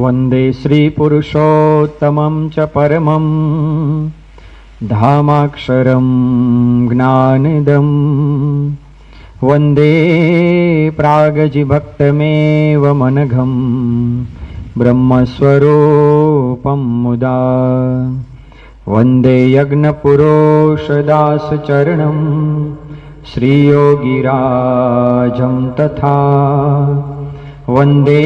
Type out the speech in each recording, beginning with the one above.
वन्दे श्रीपुरुषोत्तमं च परमं धामाक्षरं ज्ञानदम् वन्दे प्रागजिभक्तमेव मनघं ब्रह्मस्वरूपं मुदा वन्दे यज्ञपुरोषदासचरणं श्रीयोगिराजं तथा वन्दे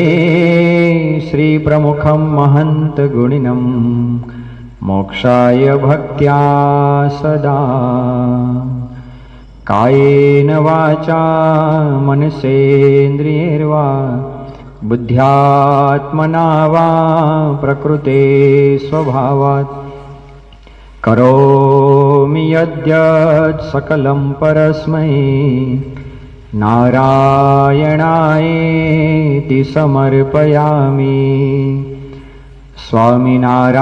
श्रीप्रमुखं महन्तगुणिनं मोक्षाय भक्त्या सदा कायेन वाचा मनसेन्द्रियैर्वा बुद्ध्यात्मना वा प्रकृते स्वभावात् करोमि यद्यत् सकलं परस्मै नारायणायेति समर्पयामि स्वामिनारायणायेति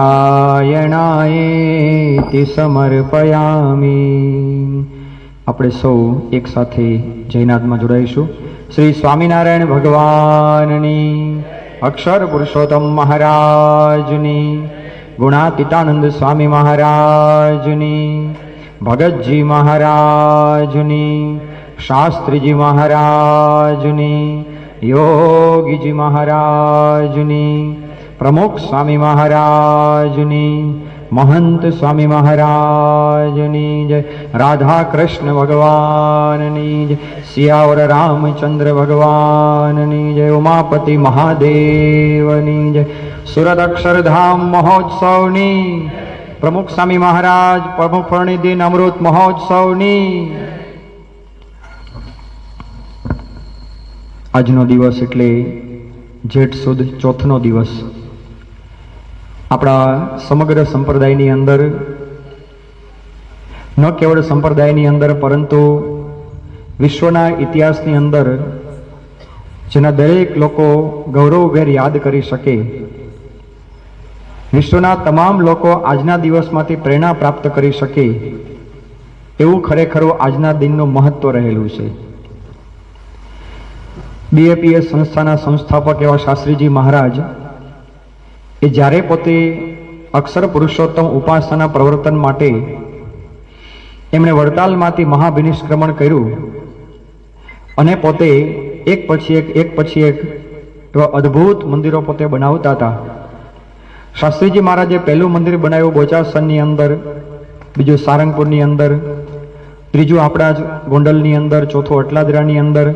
समर्पयामि। આપણે સૌ એક સાથે જયનાથમાં જોડાઈશું। શ્રી સ્વામિનારાયણ ભગવાનની, અક્ષર પુરુષોત્તમ મહારાજની, ગુણાતીતાનંદ સ્વામી મહારાજની, ભગતજી મહારાજની, શાસ્ત્રીજી મહારાજની, યોગીજી મહારાજની, પ્રમુખ સ્વામી મહારાજની, महंत स्वामी महाराजनी जय, राधा कृष्ण भगवाननी जय, सियावर रामचंद्र भगवाननी जय, उमापति महादेवनी जय, सूरत अक्षरधाम महोत्सवनी प्रमुख स्वामी महाराज प्रमुख दिन अमृत महोत्सवनी આજનો દિવસ એટલે જેઠ સુદ ચોથનો દિવસ। આપણા સમગ્ર સંપ્રદાયની અંદર, ન કેવળ સંપ્રદાયની અંદર પરંતુ વિશ્વના ઇતિહાસની અંદર જેના દરેક લોકો ગૌરવભેર યાદ કરી શકે, વિશ્વના તમામ લોકો આજના દિવસમાંથી પ્રેરણા પ્રાપ્ત કરી શકે એવું ખરેખર આજના દિનનું મહત્વ રહેલું છે। બીએપીએસ સંસ્થાના સંસ્થાપક એવા શાસ્ત્રીજી મહારાજ એ જ્યારે પોતે અક્ષર પુરુષોત્તમ ઉપાસના પ્રવર્તન માટે એમણે વડતાલમાંથી મહાભિનિષ્ક્રમણ કર્યું અને પોતે એક પછી એક એવા અદ્ભુત મંદિરો પોતે બનાવતા હતા। શાસ્ત્રીજી મહારાજે પહેલું મંદિર બનાવ્યું બોચાસણની અંદર, બીજું સારંગપુરની અંદર, ત્રીજું આપણા જ ગોંડલની અંદર, ચોથું અટલાદરાની અંદર।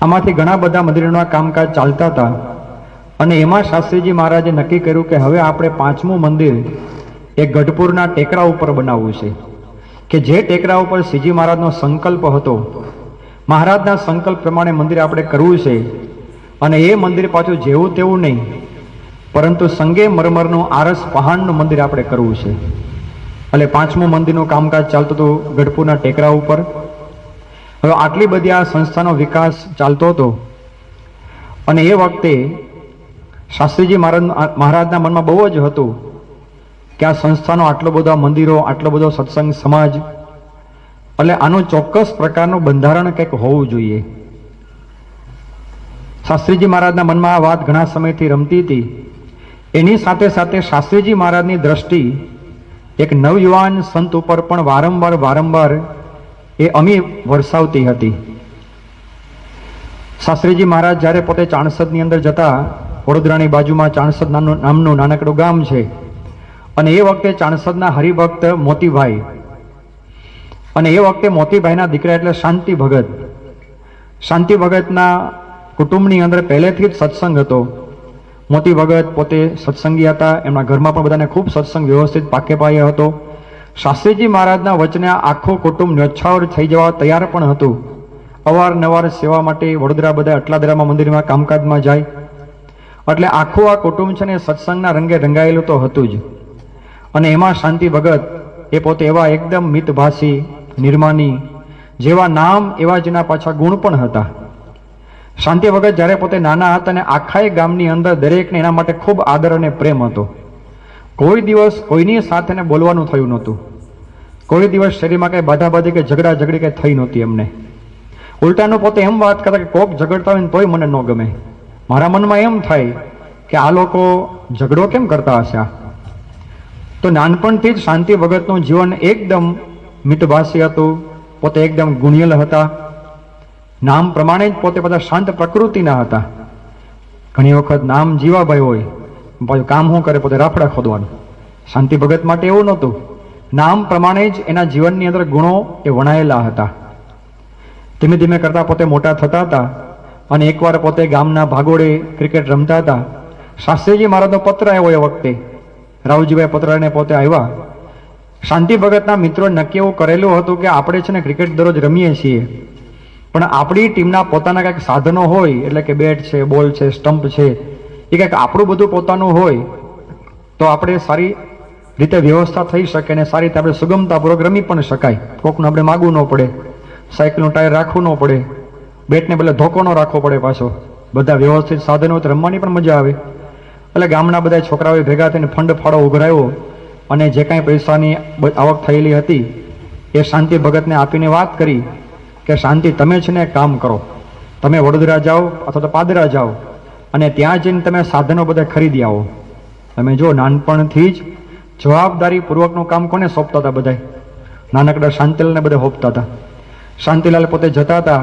આમાંથી ઘણા બધા મંદિરોના કામકાજ ચાલતા હતા અને એમાં શાસ્ત્રીજી મહારાજે નક્કી કર્યું કે હવે આપણે પાંચમું મંદિર એ ગઢપુરના ટેકરા ઉપર બનાવવું છે, કે જે ટેકરા ઉપર શ્રીજી મહારાજનો સંકલ્પ હતો, મહારાજના સંકલ્પ પ્રમાણે મંદિર આપણે કરવું છે। અને એ મંદિર પાછું જેવું તેવું નહીં પરંતુ સંગે મરમરનું આરસ પહાડનું મંદિર આપણે કરવું છે। એટલે પાંચમું મંદિરનું કામકાજ ચાલતું હતું ગઢપુરના ટેકરા ઉપર। હવે આટલી બધી આ સંસ્થાનો વિકાસ ચાલતો હતો અને એ વખતે શાસ્ત્રીજી મહારાજના મનમાં બહુ જ હતું કે આ સંસ્થાનો આટલો બધા મંદિરો, આટલો બધો સત્સંગ સમાજ, એટલે આનું ચોક્કસ પ્રકારનું બંધારણ કંઈક હોવું જોઈએ। શાસ્ત્રીજી મહારાજના મનમાં આ વાત ઘણા સમયથી રમતી હતી। એની સાથે સાથે શાસ્ત્રીજી મહારાજની દ્રષ્ટિ એક નવયુવાન સંત ઉપર પણ વારંવાર એ અમી વરસાવતી હતી। શાસ્ત્રીજી મહારાજ જ્યારે પોતે ચાણસદની અંદર જતા, વડોદરાની બાજુમાં ચાણસદ નામનું નાનકડું ગામ છે અને એ વખતે ચાણસદના હરિભક્ત મોતીભાઈ, અને એ વખતે મોતીભાઈના દીકરા એટલે શાંતિ ભગતના કુટુંબની અંદર પહેલેથી જ સત્સંગ હતો। મોતી ભગત પોતે સત્સંગી હતા, એમના ઘરમાં પણ બધાને ખૂબ સત્સંગ વ્યવસ્થિત પાકે પાયે હતો। શાસ્ત્રીજી મહારાજના વચને આખું કુટુંબ ન્યોછાવર થઈ જવા તૈયાર પણ હતું। અવારનવાર સેવા માટે વડોદરા બધા અટલાદરામાં મંદિરમાં કામકાજમાં જાય, એટલે આખું આ કુટુંબ છે ને સત્સંગના રંગે રંગાયેલું તો હતું જ। અને એમાં શાંતિ ભગત એ પોતે એવા એકદમ મિતભાષી, નિર્માની, જેવા નામ એવા જેના પાછા ગુણ પણ હતા। શાંતિ ભગત જ્યારે પોતે નાના હતા અને આખા ગામની અંદર દરેકને એના માટે ખૂબ આદર અને પ્રેમ હતો। કોઈ દિવસ કોઈની સાથે બોલવાનું થયું નહોતું, કોઈ દિવસ શરીરમાં કઈ બાધાબાધી કે ઝઘડા ઝઘડી કઈ થઈ નહોતી એમને। ઉલટાનું પોતે એમ વાત કરતા કે કોક ઝઘડતા હોય ને તોય મને ન ગમે, મારા મનમાં એમ થાય કે આ લોકો ઝઘડો કેમ કરતા હશે. તો નાનપણથી જ શાંતિ ભગતનું જીવન એકદમ મિતભાષી હતું, પોતે એકદમ ગુણિયલ હતા, નામ પ્રમાણે જ પોતે બધા શાંત પ્રકૃતિના હતા. ઘણી વખત નામ જીવાભાઈ હોય, પાછું કામ શું કરે, પોતે રાફડા ખોદવાનું. શાંતિ ભગત માટે એવું નહોતું, નામ પ્રમાણે જ એના જીવનની અંદર ગુણો એ વણાયેલા હતા. ધીમે ધીમે કરતા પોતે મોટા થતા હતા અને એકવાર પોતે ગામના ભાગોળે ક્રિકેટ રમતા હતા. શાસ્ત્રીજી મહારાજનો પત્ર આવ્યો એ વખતે, રાવજીભાઈ પત્ર લઈને પોતે આવ્યા. શાંતિ ભગતના મિત્રોએ નક્કી એવું કરેલું હતું કે આપણે છે ને ક્રિકેટ દરરોજ રમીએ છીએ, પણ આપણી ટીમના પોતાના કંઈક સાધનો હોય, એટલે કે બેટ છે, બોલ છે, સ્ટમ્પ છે, એ કંઈક આપણું બધું પોતાનું હોય તો આપણે સારી રીતે વ્યવસ્થા થઈ શકે અને સારી રીતે આપણે સુગમતાપૂર્વક રમી પણ શકાય. કોકનું આપણે માગવું ન પડે, સાયકલનું ટાયર રાખવું ન પડે, બેટને બદલે ધોકો ન રાખવો પડે, પાછો બધા વ્યવસ્થિત સાધનો હોય તો રમવાની પણ મજા આવે. એટલે ગામના બધા છોકરાઓએ ભેગા થઈને ફંડ ફાળો ઉઘરાવ્યો અને જે કાંઈ પૈસાની આવક થયેલી હતી એ શાંતિ ભગતને આપીને વાત કરી કે શાંતિ, તમે છે ને કામ કરો, તમે વડોદરા જાઓ અથવા તો પાદરા જાઓ અને ત્યાં જઈને તમે સાધનો બધા ખરીદી આવો. તમે જો નાનપણથી જ જવાબદારીપૂર્વકનું કામ કોને સોંપતા હતા? બધા નાનકડા શાંતિલાલને બધા સોંપતા હતા. શાંતિલાલ પોતે જતા હતા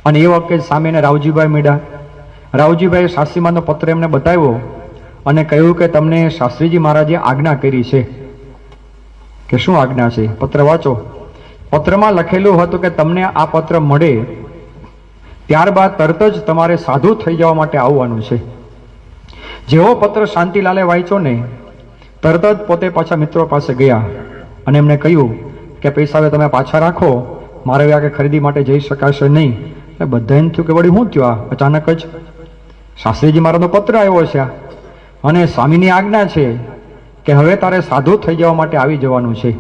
અને એ વખતે સામે રાવજીભાઈ મળ્યા. રાવજીભાઈ શાસ્ત્રીમાનો પત્ર એમને બતાવ્યો અને કહ્યું કે તમને શાસ્ત્રીજી મહારાજે આજ્ઞા કરી છે. કે શું આજ્ઞા છે? પત્ર વાંચો. પત્રમાં લખેલું હતું કે તમને આ પત્ર મળે ત્યારબાદ તરત જ તમારે સાધુ થઈ જવા માટે આવવાનું છે. જેવો પત્ર શાંતિલાલે વાંચ્યો ને તરત જ પોતે પાછા મિત્રો પાસે ગયા અને એમને કહ્યું કે પૈસા હવે તમે પાછા રાખો, મારે હવે આગળ ખરીદી માટે જઈ શકાશે નહીં. એટલે બધાને થયું કે વળી શું થયું? આ અચાનક જ શાસ્ત્રીજી મહારાજનો પત્ર આવ્યો છે અને સ્વામીની આજ્ઞા છે કે હવે તારે સાધુ થઈ જવા માટે આવી જવાનું છે.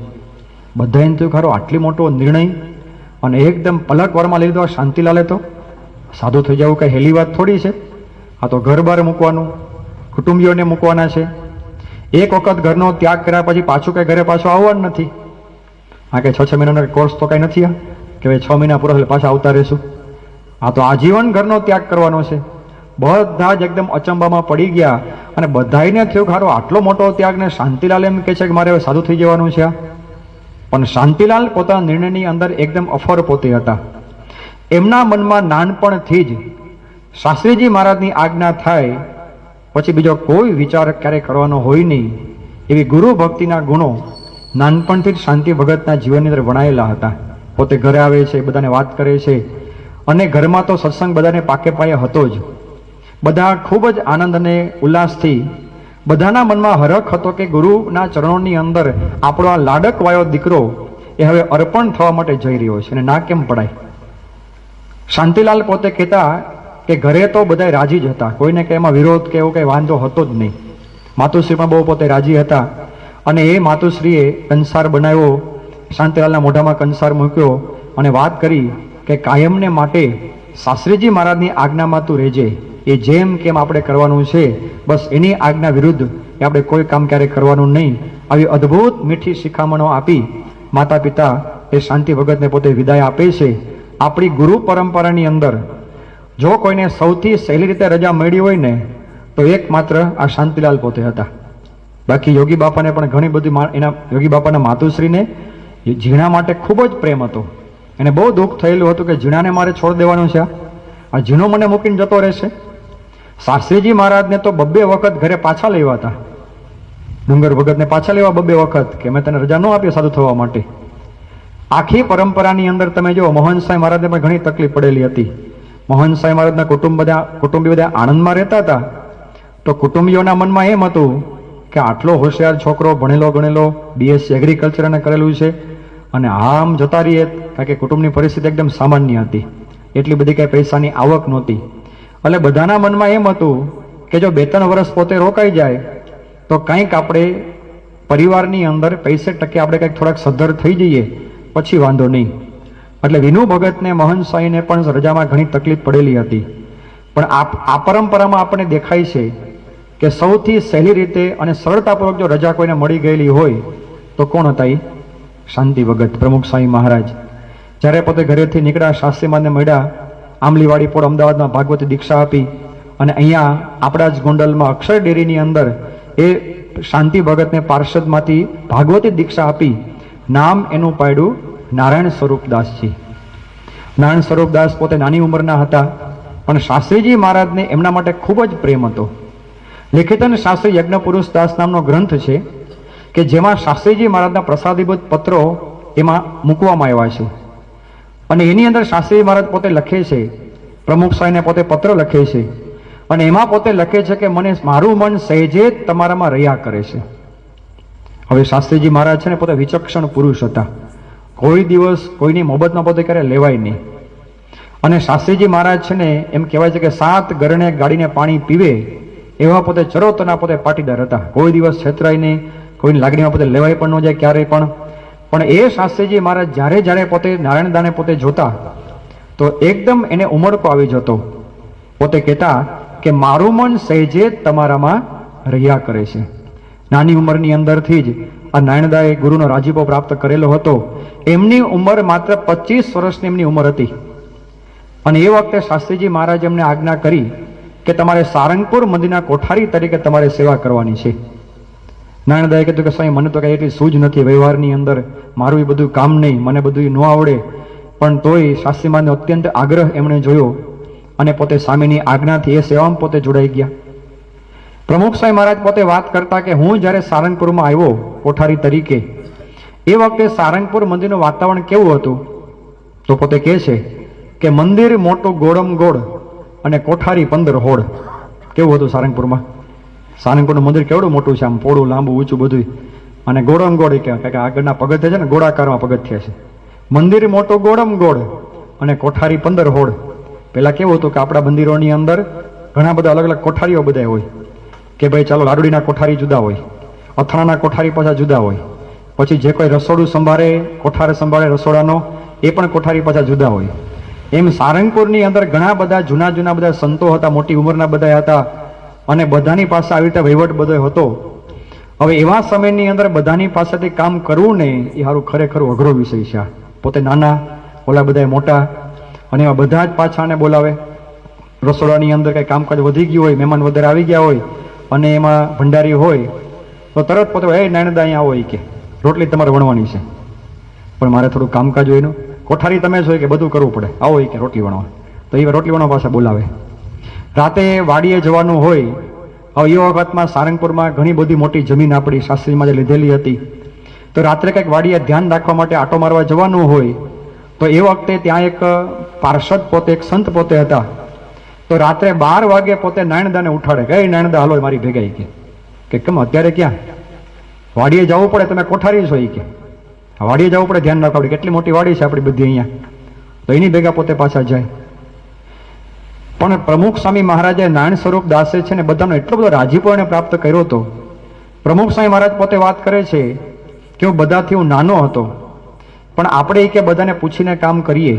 બધાને થયું ખરો આટલી મોટો નિર્ણય અને એકદમ પલક વારમાં લઈ લીધો. શાંતિલાલે તો સાધુ થઈ જવું કઈ હેલી વાત થોડી છે. આ તો ઘર બહાર મૂકવાનું, કુટુંબીઓને મૂકવાના છે. એક વખત ઘરનો ત્યાગ કર્યા પછી પાછું કઈ ઘરે પાછું આવવાનું નથી. આ કે 6 મહિનાનો કોર્સ તો કઈ નથી કે ભાઈ 6 મહિના પૂરા એટલે પાછા આવતા રહેશું. આ તો આજીવન ઘરનો ત્યાગ કરવાનો છે. બધા જ એકદમ અચંબામાં પડી ગયા અને બધાને થયું ખારો આટલો મોટો ત્યાગ ને શાંતિલાલ એમ કહે છે કે મારે હવે સાધુ થઈ જવાનું છે. પણ શાંતિલાલ પોતાના નિર્ણયની અંદર એકદમ અફર પોતે હતા. એમના મનમાં નાનપણથી જ શાસ્ત્રીજી મહારાજની આજ્ઞા થાય પછી બીજો કોઈ વિચાર ક્યારેય કરવાનો હોય નહીં, એવી ગુરુ ભક્તિના ગુણો નાનપણથી જ શાંતિ ભગતના જીવનની અંદર વણાયેલા હતા. પોતે ઘરે આવે છે, બધાને વાત કરે છે અને ઘરમાં તો સત્સંગ બધાને પાકે પાયે હતો જ. બધા ખૂબ જ આનંદ અને ઉલ્લાસથી બધાના મનમાં હરખ હતો કે ગુરુના ચરણોની અંદર આપણો આ લાડક વાયો દીકરો એ હવે અર્પણ થવા માટે જઈ રહ્યો છે અને ના કેમ પડાય. શાંતિલાલ પોતે કહેતા કે ઘરે તો બધા રાજી જ હતા, કોઈને કે એમાં વિરોધ કે એવો કંઈ વાંધો હતો જ નહીં. માતુશ્રી પણ બહુ પોતે રાજી હતા અને એ માતુશ્રીએ કંસાર બનાવ્યો, શાંતિલાલના મોઢામાં કંસાર મૂક્યો અને વાત કરી કે કાયમને માટે શાસ્ત્રીજી મહારાજની આજ્ઞામાં તું રહેજે, એ જેમ કેમ આપણે કરવાનું છે, બસ એની આજ્ઞા વિરુદ્ધ એ આપણે કોઈ કામ ક્યારેય કરવાનું નહીં. આવી અદ્ભુત મીઠી શિખામણો આપી માતા પિતા એ શાંતિ ભગતને પોતે વિદાય આપે છે. આપણી ગુરુ પરંપરાની અંદર જો કોઈને સૌથી સહેલી રીતે રજા મળી હોય ને તો એકમાત્ર આ શાંતિલાલ પોતે હતા. બાકી યોગી બાપાને પણ ઘણી બધી એના યોગી બાપાના માતુશ્રીને ઝીણા માટે ખૂબ જ પ્રેમ હતો. એને બહુ દુઃખ થયેલું હતું કે ઝીણાને મારે છોડ દેવાનું છે, આ ઝીણો મને મૂકીને જતો રહેશે. શાસ્ત્રીજી મહારાજને તો 2 વખત ઘરે પાછા લેવા હતા. ડુંગર ભગતને પાછા લેવા 2 વખત કે મેં તને રજા ન આપી સાધુ થવા માટે. આખી પરંપરાની અંદર તમે જો મોહન સાંઈ મહારાજને પણ ઘણી તકલીફ પડેલી હતી. મોહન સાંઈ મહારાજના કુટુંબી બધા આણંદમાં રહેતા હતા. તો કુટુંબીઓના મનમાં એમ હતું કે આટલો હોશિયાર છોકરો, ભણેલો ગણેલો, BSc એગ્રીકલ્ચર એને કરેલું છે અને આમ જતા રહીએ, કારણ કે કુટુંબની પરિસ્થિતિ એકદમ સામાન્ય હતી, એટલી બધી કઈ પૈસાની આવક નહોતી. એટલે બધાના મનમાં એમ હતું કે જો 2-3 વર્ષ પોતે રોકાઈ જાય તો કંઈક આપણે પરિવારની અંદર પૈસે ટકે આપણે કંઈક થોડાક સદ્ધર થઈ જઈએ પછી વાંધો નહીં. એટલે વિનુ ભગતને મોહન સાંઈને પણ રજામાં ઘણી તકલીફ પડેલી હતી. પણ આ પરંપરામાં આપણને દેખાય છે કે સૌથી સહેલી રીતે અને સરળતાપૂર્વક જો રજા કોઈને મળી ગયેલી હોય તો કોણ હતા? એ શાંતિ ભગત પ્રમુખ સ્વામી મહારાજ. જ્યારે પોતે ઘરેથી નીકળ્યા, શાસ્ત્રીમાને મળ્યા, આંબલીવાડી પોળ અમદાવાદમાં ભાગવતી દીક્ષા આપી અને અહીંયા આપણા જ ગોંડલમાં અક્ષર ડેરીની અંદર એ શાંતિ ભગતને પાર્ષદમાંથી ભાગવતી દીક્ષા આપી નામ એનું પાડ્યું નારાયણ સ્વરૂપદાસજી. નારાયણ સ્વરૂપદાસ પોતે નાની ઉંમરના હતા, પણ શાસ્ત્રીજી મહારાજને એમના માટે ખૂબ જ પ્રેમ હતો. લેખિતન શાસ્ત્રી યજ્ઞ પુરુષ દાસ નામનો ગ્રંથ છે કે જેમાં શાસ્ત્રીજી મહારાજના પ્રસાદીભૂત પત્રો એમાં મૂકવામાં આવ્યા છે. અને એની અંદર શાસ્ત્રીજી મહારાજ પોતે લખે છે, પ્રમુખ સાહેબને પોતે પત્ર લખે છે અને એમાં પોતે લખે છે કે મને મારું મન સહેજે જ તમારામાં રહ્યા કરે છે. હવે શાસ્ત્રીજી મહારાજ છે ને પોતે વિચક્ષણ પુરુષ હતા, કોઈ દિવસ કોઈની મોહબતમાં પોતે ક્યારે લેવાય નહીં. અને શાસ્ત્રીજી મહારાજ છે ને એમ કહેવાય છે કે 7 ગરણે ગાડીને પાણી પીવે એવા પોતે ચરોતરના પોતે પાટીદાર હતા. કોઈ દિવસ છેતરાય નહીં, કોઈની લાગણીમાં પોતે લેવાય પણ ન જાય ક્યારેય પણ. પણ એ શાસ્ત્રીજી મહારાજ જ્યારે જ્યારે પોતે નારાયણદાને પોતે જોતા તો એકદમ એને ઉમળકો આવી જતો. પોતે કહેતા કે મારું મન સહેજે જ તમારામાં રહ્યા કરે છે. નાની ઉંમરની અંદરથી જ આ નારાયણદાએ ગુરુનો રાજીપો પ્રાપ્ત કરેલો હતો. એમની ઉંમર માત્ર 25 વર્ષની એમની ઉંમર હતી. અને એ વખતે શાસ્ત્રીજી મહારાજ એમને આજ્ઞા કરી કે તમારે સારંગપુર મંદિરના કોઠારી તરીકે તમારે સેવા કરવાની છે. નારાયણદાએ કીધું કે સ્વામી મને તો કઈ એટલી સૂઝ નથી વ્યવહારની અંદર, મારું એ બધું કામ નહીં, મને બધું ન આવડે. પણ તોય શાસ્ત્રી મહારાજનો અત્યંત આગ્રહ એમણે જોયો અને પોતે સ્વામીની આજ્ઞાથી એ સેવામાં પોતે જોડાઈ ગયા. પ્રમુખ સ્વામી મહારાજ પોતે વાત કરતા કે હું જ્યારે સારંગપુરમાં આવ્યો કોઠારી તરીકે એ વખતે સારંગપુર મંદિરનું વાતાવરણ કેવું હતું તો પોતે કહે છે કે મંદિર મોટું ગોળમ ગોળ અને કોઠારી 15 હોડ. કેવું હતું સારંગપુરમાં? સારંગપુરનું મંદિર કેવડું મોટું છે, આમ પોળું લાંબુ ઊંચું બધું, અને ગોળમ ગોળ કે આગળના પગથિયા છે ને ગોળાકારમાં પગથિયા છે. મંદિર મોટું ગોળમ ગોળ અને કોઠારી 15 હોડ. પેલા કેવું હતું કે આપણા મંદિરોની અંદર ઘણા બધા અલગ અલગ કોઠારીઓ બધા હોય કે ભાઈ ચાલો લાડુડીના કોઠારી જુદા હોય, અથાણાના કોઠારી પાછા જુદા હોય, પછી જે કોઈ રસોડું સંભાળે કોઠાર સંભાળે રસોડાનો એ પણ કોઠારી પાછા જુદા હોય. એમ સારંગપુરની અંદર ઘણા બધા જૂના જૂના બધા સંતો હતા, મોટી ઉંમરના બધા હતા અને બધાની પાસે આવી રીતે વહીવટ બધો હતો. હવે એવા સમયની અંદર બધાની પાસેથી કામ કરવું ને એ સારું ખરેખર અઘરો વિષય છે. પોતે નાના, ઓલા બધા મોટા, અને એવા બધા જ પાછાને બોલાવે. રસોડાની અંદર કંઈ કામકાજ વધી ગયું હોય, મહેમાન વધારે આવી ગયા હોય અને એમાં ભંડારી હોય તો તરત પોતે એ નાણદા અહીંયા આવો કે રોટલી તમારે વણવાની છે, પણ મારે થોડું કામકાજ હોય એનું, કોઠારી તમે છો કે બધું કરવું પડે, આવો કે રોટલી વણવા. તો એ રોટલી વણવા પાસે બોલાવે. રાતે વાડીએ જવાનું હોય. હવે એ વખતમાં સારંગપુરમાં ઘણી બધી મોટી જમીન આપણી શાસ્ત્રીમાં જે લીધેલી હતી, તો રાત્રે કંઈક વાડીએ ધ્યાન રાખવા માટે આટો મારવા જવાનું હોય તો એ વખતે ત્યાં એક પાર્ષદ પોતે એક સંત પોતે હતા. તો રાત્રે 12 વાગે પોતે નારાયણદાને ઉઠાડે કે નારાયણદા હાલો મારી ભેગા કે કેમ અત્યારે ક્યાં વાડીએ જવું પડે, તમે કોઠારી છો કે વાડીએ જવું પડે, ધ્યાન રાખવા પડે, કેટલી મોટી વાડી છે આપણી બધી અહીંયા. તો એની ભેગા પોતે પાછા જાય. પણ પ્રમુખ સ્વામી મહારાજે નારાયણ સ્વરૂપ દાસે છે ને બધાનો એટલો બધો રાજીપો એને પ્રાપ્ત કર્યો હતો. પ્રમુખ સ્વામી મહારાજ પોતે વાત કરે છે કે હું બધાથી હું નાનો હતો, પણ આપણે કે બધાને પૂછીને કામ કરીએ.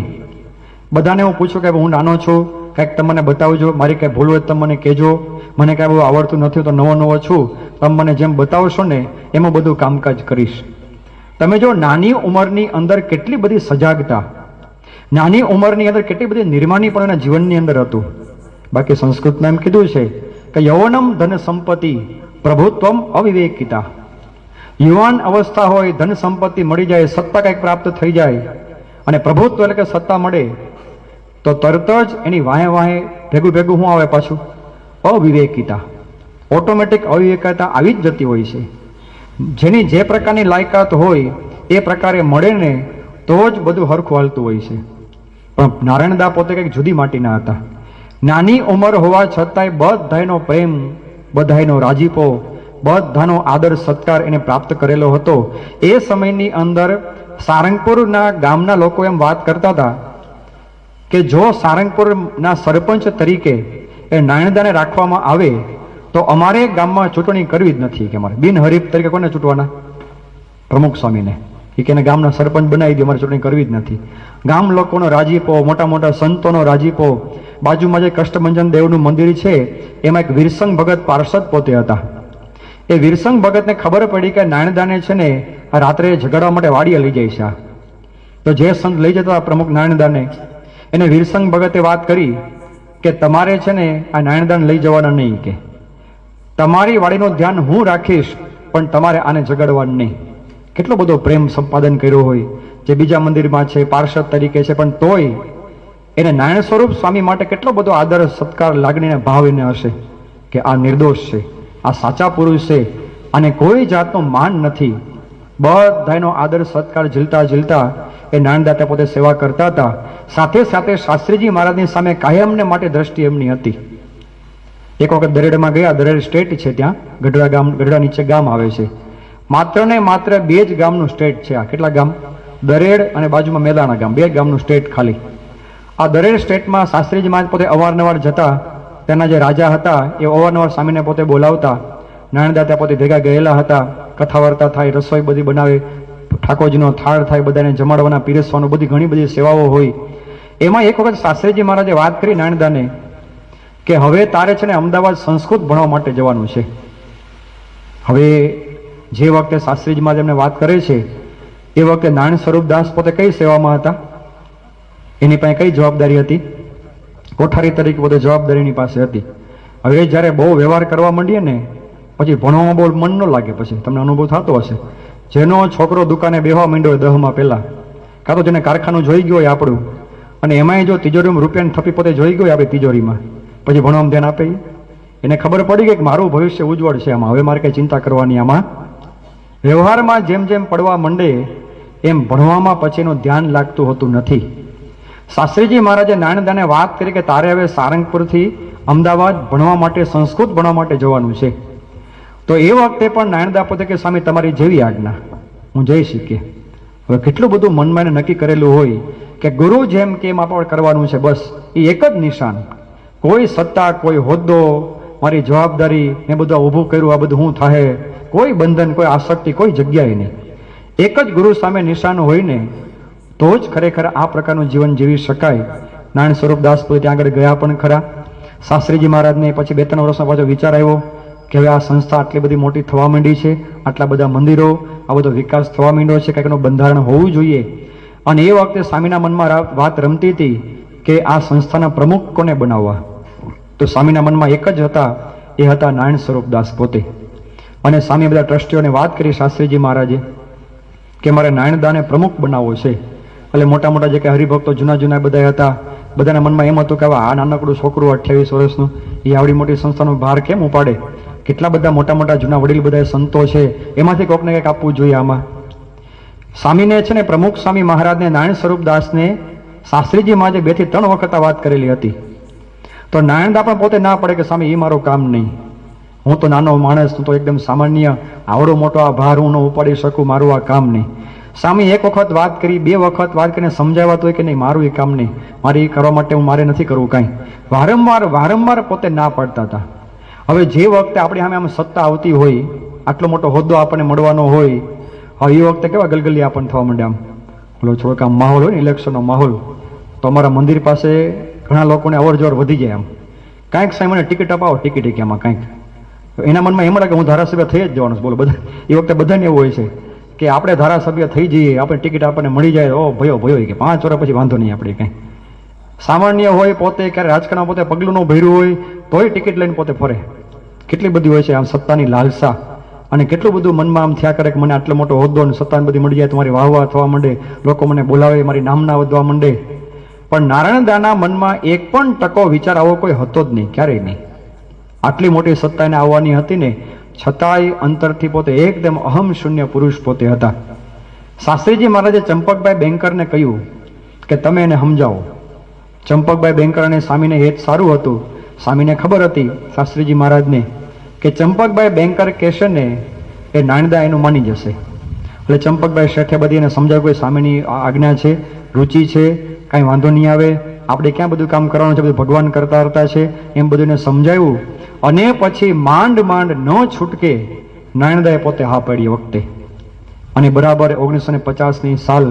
બધાને હું પૂછું કે હું નાનો છું, કંઈક તમને બતાવજો, મારી કંઈ ભૂલ હોય તમે મને કહેજો, મને કાંઈ બહુ આવડતું નથી તો નવો છું, તમે મને જેમ બતાવશો ને એમાં બધું કામકાજ કરીશ. તમે જો નાની ઉંમરની અંદર કેટલી બધી સજાગતા, નાની ઉંમરની અંદર કેટલી બધી નિર્માણી પણ એના જીવનની અંદર હતું. બાકી સંસ્કૃતમાં એમ કીધું છે કે યૌવનમ ધન સંપત્તિ પ્રભુત્વમ અવિવેકિતા. યુવાન અવસ્થા હોય, ધન સંપત્તિ મળી જાય, સત્તા કંઈક પ્રાપ્ત થઈ જાય અને પ્રભુત્વ એટલે કે સત્તા મળે તો તરત જ એની વાહે વાહે ભેગું શું આવે પાછું? અવિવેકિતા. ઓટોમેટિક અવિવેકતા આવી જ જતી હોય છે. જેની જે પ્રકારની લાયકાત હોય એ પ્રકારે મળે ને તો જ બધું હરખું હાલતું હોય છે. પણ નારાયણદા પોતે કંઈક જુદી માટીના હતા. નાની ઉંમર હોવા છતાંય બધાનો પ્રેમ, બધાનો રાજીપો, બધાનો આદર સત્કાર એને પ્રાપ્ત કરેલો હતો. એ સમયની અંદર સારંગપુરના ગામના લોકો એમ વાત કરતા હતા કે જો સારંગપુરના સરપંચ તરીકે એ નારાયણદાને રાખવામાં આવે તો અમારે ગામમાં ચૂંટણી કરવી જ નથી. કે અમારે બિનહરીફ તરીકે કોને ચૂંટવાના? પ્રમુખ સ્વામીને. કે એને ગામના સરપંચ બનાવી દે, અમારે ચૂંટણી કરવી જ નથી. ગામ લોકોનો રાજીપો, મોટા મોટા સંતોનો રાજીપો. બાજુમાં જે કષ્ટભંજન દેવનું મંદિર છે એમાં એક વીરસંગ ભગત પાર્ષદ પોતે હતા. એ વીરસંગ ભગતને ખબર પડી કે નારાયણદાને છે ને આ રાત્રે ઝઘડવા માટે વાડીએ લઈ જાય છે. તો જે સંત લઈ જતા પ્રમુખ નારાયણદાને એને વીરસંગ ભગતે વાત કરી કે તમારે છે ને આ નાયણદાન લઈ જવાના નહીં, કે તમારી વાડીનું ધ્યાન હું રાખીશ, પણ તમારે આને જગાડવાનું નહીં. કેટલો બધો પ્રેમ સંપાદન કર્યો હોય, જે બીજા મંદિરમાં છે, પાર્ષદ તરીકે છે, પણ તોય એને નારાયણ સ્વરૂપ સ્વામી માટે કેટલો બધો આદર સત્કાર લાગણીને ભાવ એને હશે કે આ નિર્દોષ છે, આ સાચા પુરુષ છે, અને કોઈ જાતનું માન નથી. બધાનો આદર સત્કાર ઝીલતા ઝીલતા એ નાનદાતા પોતે સેવા કરતા હતા. સાથે સાથે શાસ્ત્રીજી મહારાજની સામે કાયમને માટે દ્રષ્ટિ એમની હતી. એક વખત દરેડમાં ગયા, દરેડ સ્ટેટ છે, ત્યાં ગઢડા ગામ, ગઢડા નીચે ગામ આવે છે. માત્ર ને માત્ર 2 જ ગામનું સ્ટેટ છે આ. કેટલા ગામ? દરેડ અને બાજુમાં મેદાણા ગામ, 2 ગામનું સ્ટેટ ખાલી. આ દરેડ સ્ટેટમાં શાસ્ત્રીજી મહારાજ પોતે અવારનવાર જતા. તેના જે રાજા હતા એ અવારનવાર સ્વામીને પોતે બોલાવતા. નાનદાતા પોતે ભેગા ગયેલા હતા. કથા વાર્તા થાય, રસોઈ બધી બનાવે, ઠાકોરજીનો થાળ થાય, બધાને જમાડવાના, પીરસવાનું, બધી ઘણી બધી સેવાઓ હોય. એમાં એક વખત શાસ્ત્રીજી મહારાજે વાત કરી નાનદાને કે હવે તારે છે ને અમદાવાદ સંસ્કૃત ભણવા માટે જવાનું છે. હવે જે વખતે શાસ્ત્રીજી મહારાજ એમને વાત કરે છે એ વખતે નારાયણ સ્વરૂપદાસ પોતે કઈ સેવામાં હતા? એની પાસે કઈ જવાબદારી હતી? કોઠારી તરીકે બધે જવાબદારીની પાસે હતી. હવે જ્યારે બહુ વ્યવહાર કરવા માંડીએ ને પછી ભણવામાં બહુ મન ન લાગે. પછી તમને અનુભવ થતો હશે, જેનો છોકરો દુકાને બેહવા માંડ્યો હોય 10માં પહેલા, કાં તો જેને કારખાનું જોઈ ગયો હોય આપણું, અને એમાંય જો તિજોરીમાં રૂપિયાની થપ્પી પોતે જોઈ ગયો હોય આપણે તિજોરીમાં, પછી ભણવામાં ધ્યાન આપે. એને ખબર પડી ગઈ કે મારું ભવિષ્ય ઉજ્જવળ છે, આમાં હવે મારે કઈ ચિંતા કરવાની. આમાં વ્યવહારમાં જેમ જેમ પડવા માંડે એમ ભણવામાં પછી એનું ધ્યાન લાગતું હોતું નથી. શાસ્ત્રીજી મહારાજે નાનદાને વાત કરી કે તારે હવે સારંગપુરથી અમદાવાદ ભણવા માટે, સંસ્કૃત ભણવા માટે જવાનું છે. તો એ વખતે પણ નાનદા પોતે કે સ્વામી તમારી જેવી આજ્ઞા, હું જઈ શીખે. હવે કેટલું બધું મનમાં એને નક્કી કરેલું હોય કે ગુરુ જેમ કે એમ આપણે કરવાનું છે, બસ એ એક જ નિશાન. કોઈ સત્તા, કોઈ હોદ્દો, મારી જવાબદારી, મેં બધું ઊભું કર્યું, આ બધું હું થાય, કોઈ બંધન, કોઈ આસક્તિ, કોઈ જગ્યાએ નહીં. એક જ ગુરુ સામે નિશાન હોય ને તો જ ખરેખર આ પ્રકારનું જીવન જીવી શકાય. નારાયણ સ્વરૂપદાસ પોતે ત્યાં આગળ ગયા પણ ખરા. શાસ્ત્રીજી મહારાજને પછી 2-3 વર્ષનો પાછો વિચાર આવ્યો કે હવે આ સંસ્થા આટલી બધી મોટી થવા માંડી છે, આટલા બધા મંદિરો, આ બધો વિકાસ થવા માંડ્યો છે, કંઈકનું બંધારણ હોવું જોઈએ. અને એ વખતે સ્વામીના મનમાં વાત રમતી હતી કે આ સંસ્થાના પ્રમુખ કોને બનાવવા? તો સ્વામીના મનમાં એક જ હતા, એ હતા નારાયણ સ્વરૂપદાસ પોતે. અને સ્વામી બધા ટ્રસ્ટીઓને વાત કરી શાસ્ત્રીજી મહારાજે કે મારે નારાયણદાને પ્રમુખ બનાવવો છે. એટલે મોટા મોટા જે કે હરિભક્તો જૂના બધા હતા, બધાના મનમાં એમ હતું કે હવે આ નાનકડું છોકરું 28 વર્ષનું એ આવડી મોટી સંસ્થાનો ભાર કેમ ઉપાડે? કેટલા બધા મોટા જૂના વડીલ બધા સંતો છે, એમાંથી કોઈકને કંઈક આપવું જોઈએ આમાં. સ્વામીને છે ને પ્રમુખ સ્વામી મહારાજને, નારાયણ સ્વરૂપદાસને શાસ્ત્રીજી મહારાજે 2 થી 3 વખત વાત કરેલી હતી. તો નારાયણદા પણ પોતે ના પડે કે સ્વામી એ મારું કામ નહીં, હું તો નાનો માણસ, હું તો એકદમ સામાન્ય, આવડો મોટો આ ભાર હું ન ઉપાડી શકું, મારું આ કામ નહીં. સ્વામી 1 વખત વાત કરી, 2 વખત વાત કરીને સમજાવ્યા તો કે નહીં મારું એ કામ નહીં, મારે એ કરવા માટે મારે નથી કરવું કાંઈ. વારંવાર પોતે ના પાડતા હતા. હવે જે વખતે આપણી સામે આમ સત્તા આવતી હોય, આટલો મોટો હોદ્દો આપણને મળવાનો હોય, હવે એ વખતે કેવા ગલગલી આપણને થવા માંડે. આમ ઓલો થોડોક આમ માહોલ હોય ને, ઇલેક્શનનો માહોલ, તો અમારા મંદિર પાસે ઘણા લોકોને અવર જવર વધી જાય. આમ કાંઈક સાહેબ મને ટિકિટ અપાવો, ટિકિટ આમાં કાંઈક, એના મનમાં એમ લાગે હું ધારાસભ્ય થઈ જ જવાનું. બોલો, બધા એ વખતે બધાને એવું હોય છે કે આપણે ધારાસભ્ય થઈ જઈએ, આપણે ટિકિટ આપણને મળી જાય, ઓ ભયો કે 5 વર્ષ પછી વાંધો નહીં આપણે કંઈ. સામાન્ય હોય પોતે, ક્યારે રાજકારણમાં પોતે પગલું ન ભર્યું હોય તોય ટિકિટ લઈને પોતે ફરે. કેટલી બધી હોય છે આમ સત્તાની લાલસા, અને કેટલું બધું મનમાં આમ થયા કરે કે મને આટલો મોટો હોદ્દો અને સત્તા બધી મળી જાય તો મારી વાહ થવા માંડે, લોકો મને બોલાવે, મારી નામના વધવા માંડે. પણ નારાયણદાના મનમાં 1% વિચાર આવો કોઈ હતો જ નહીં, ક્યારેય નહીં. આટલી મોટી સત્તા એને આવવાની હતી ને છતાંય અંતરથી પોતે એકદમ અહમ શૂન્ય પુરુષ પોતે હતા. શાસ્ત્રીજી મહારાજે ચંપકભાઈ બેંકરને કહ્યું કે તમે એને સમજાવો. ચંપકભાઈ બેંકર અને સ્વામીને હેત સારું હતું. સ્વામીને ખબર હતી શાસ્ત્રીજી મહારાજને કે ચંપકભાઈ બેંકર કહેશે ને એ નાનદા એનું માની જશે. એટલે ચંપકભાઈ શેઠે બધી એને સમજાવ્યું કે સ્વામીની આજ્ઞા છે, રુચિ છે, કાંઈ વાંધો નહીં આવે, આપણે ક્યાં બધું કામ કરવાનું છે, બધું ભગવાન કરતા છે, એમ બધું એને સમજાવ્યું. અને પછી માંડ ન છૂટકે નાનદાએ પોતે હા પાડી વખતે. અને બરાબર 1950ની સાલ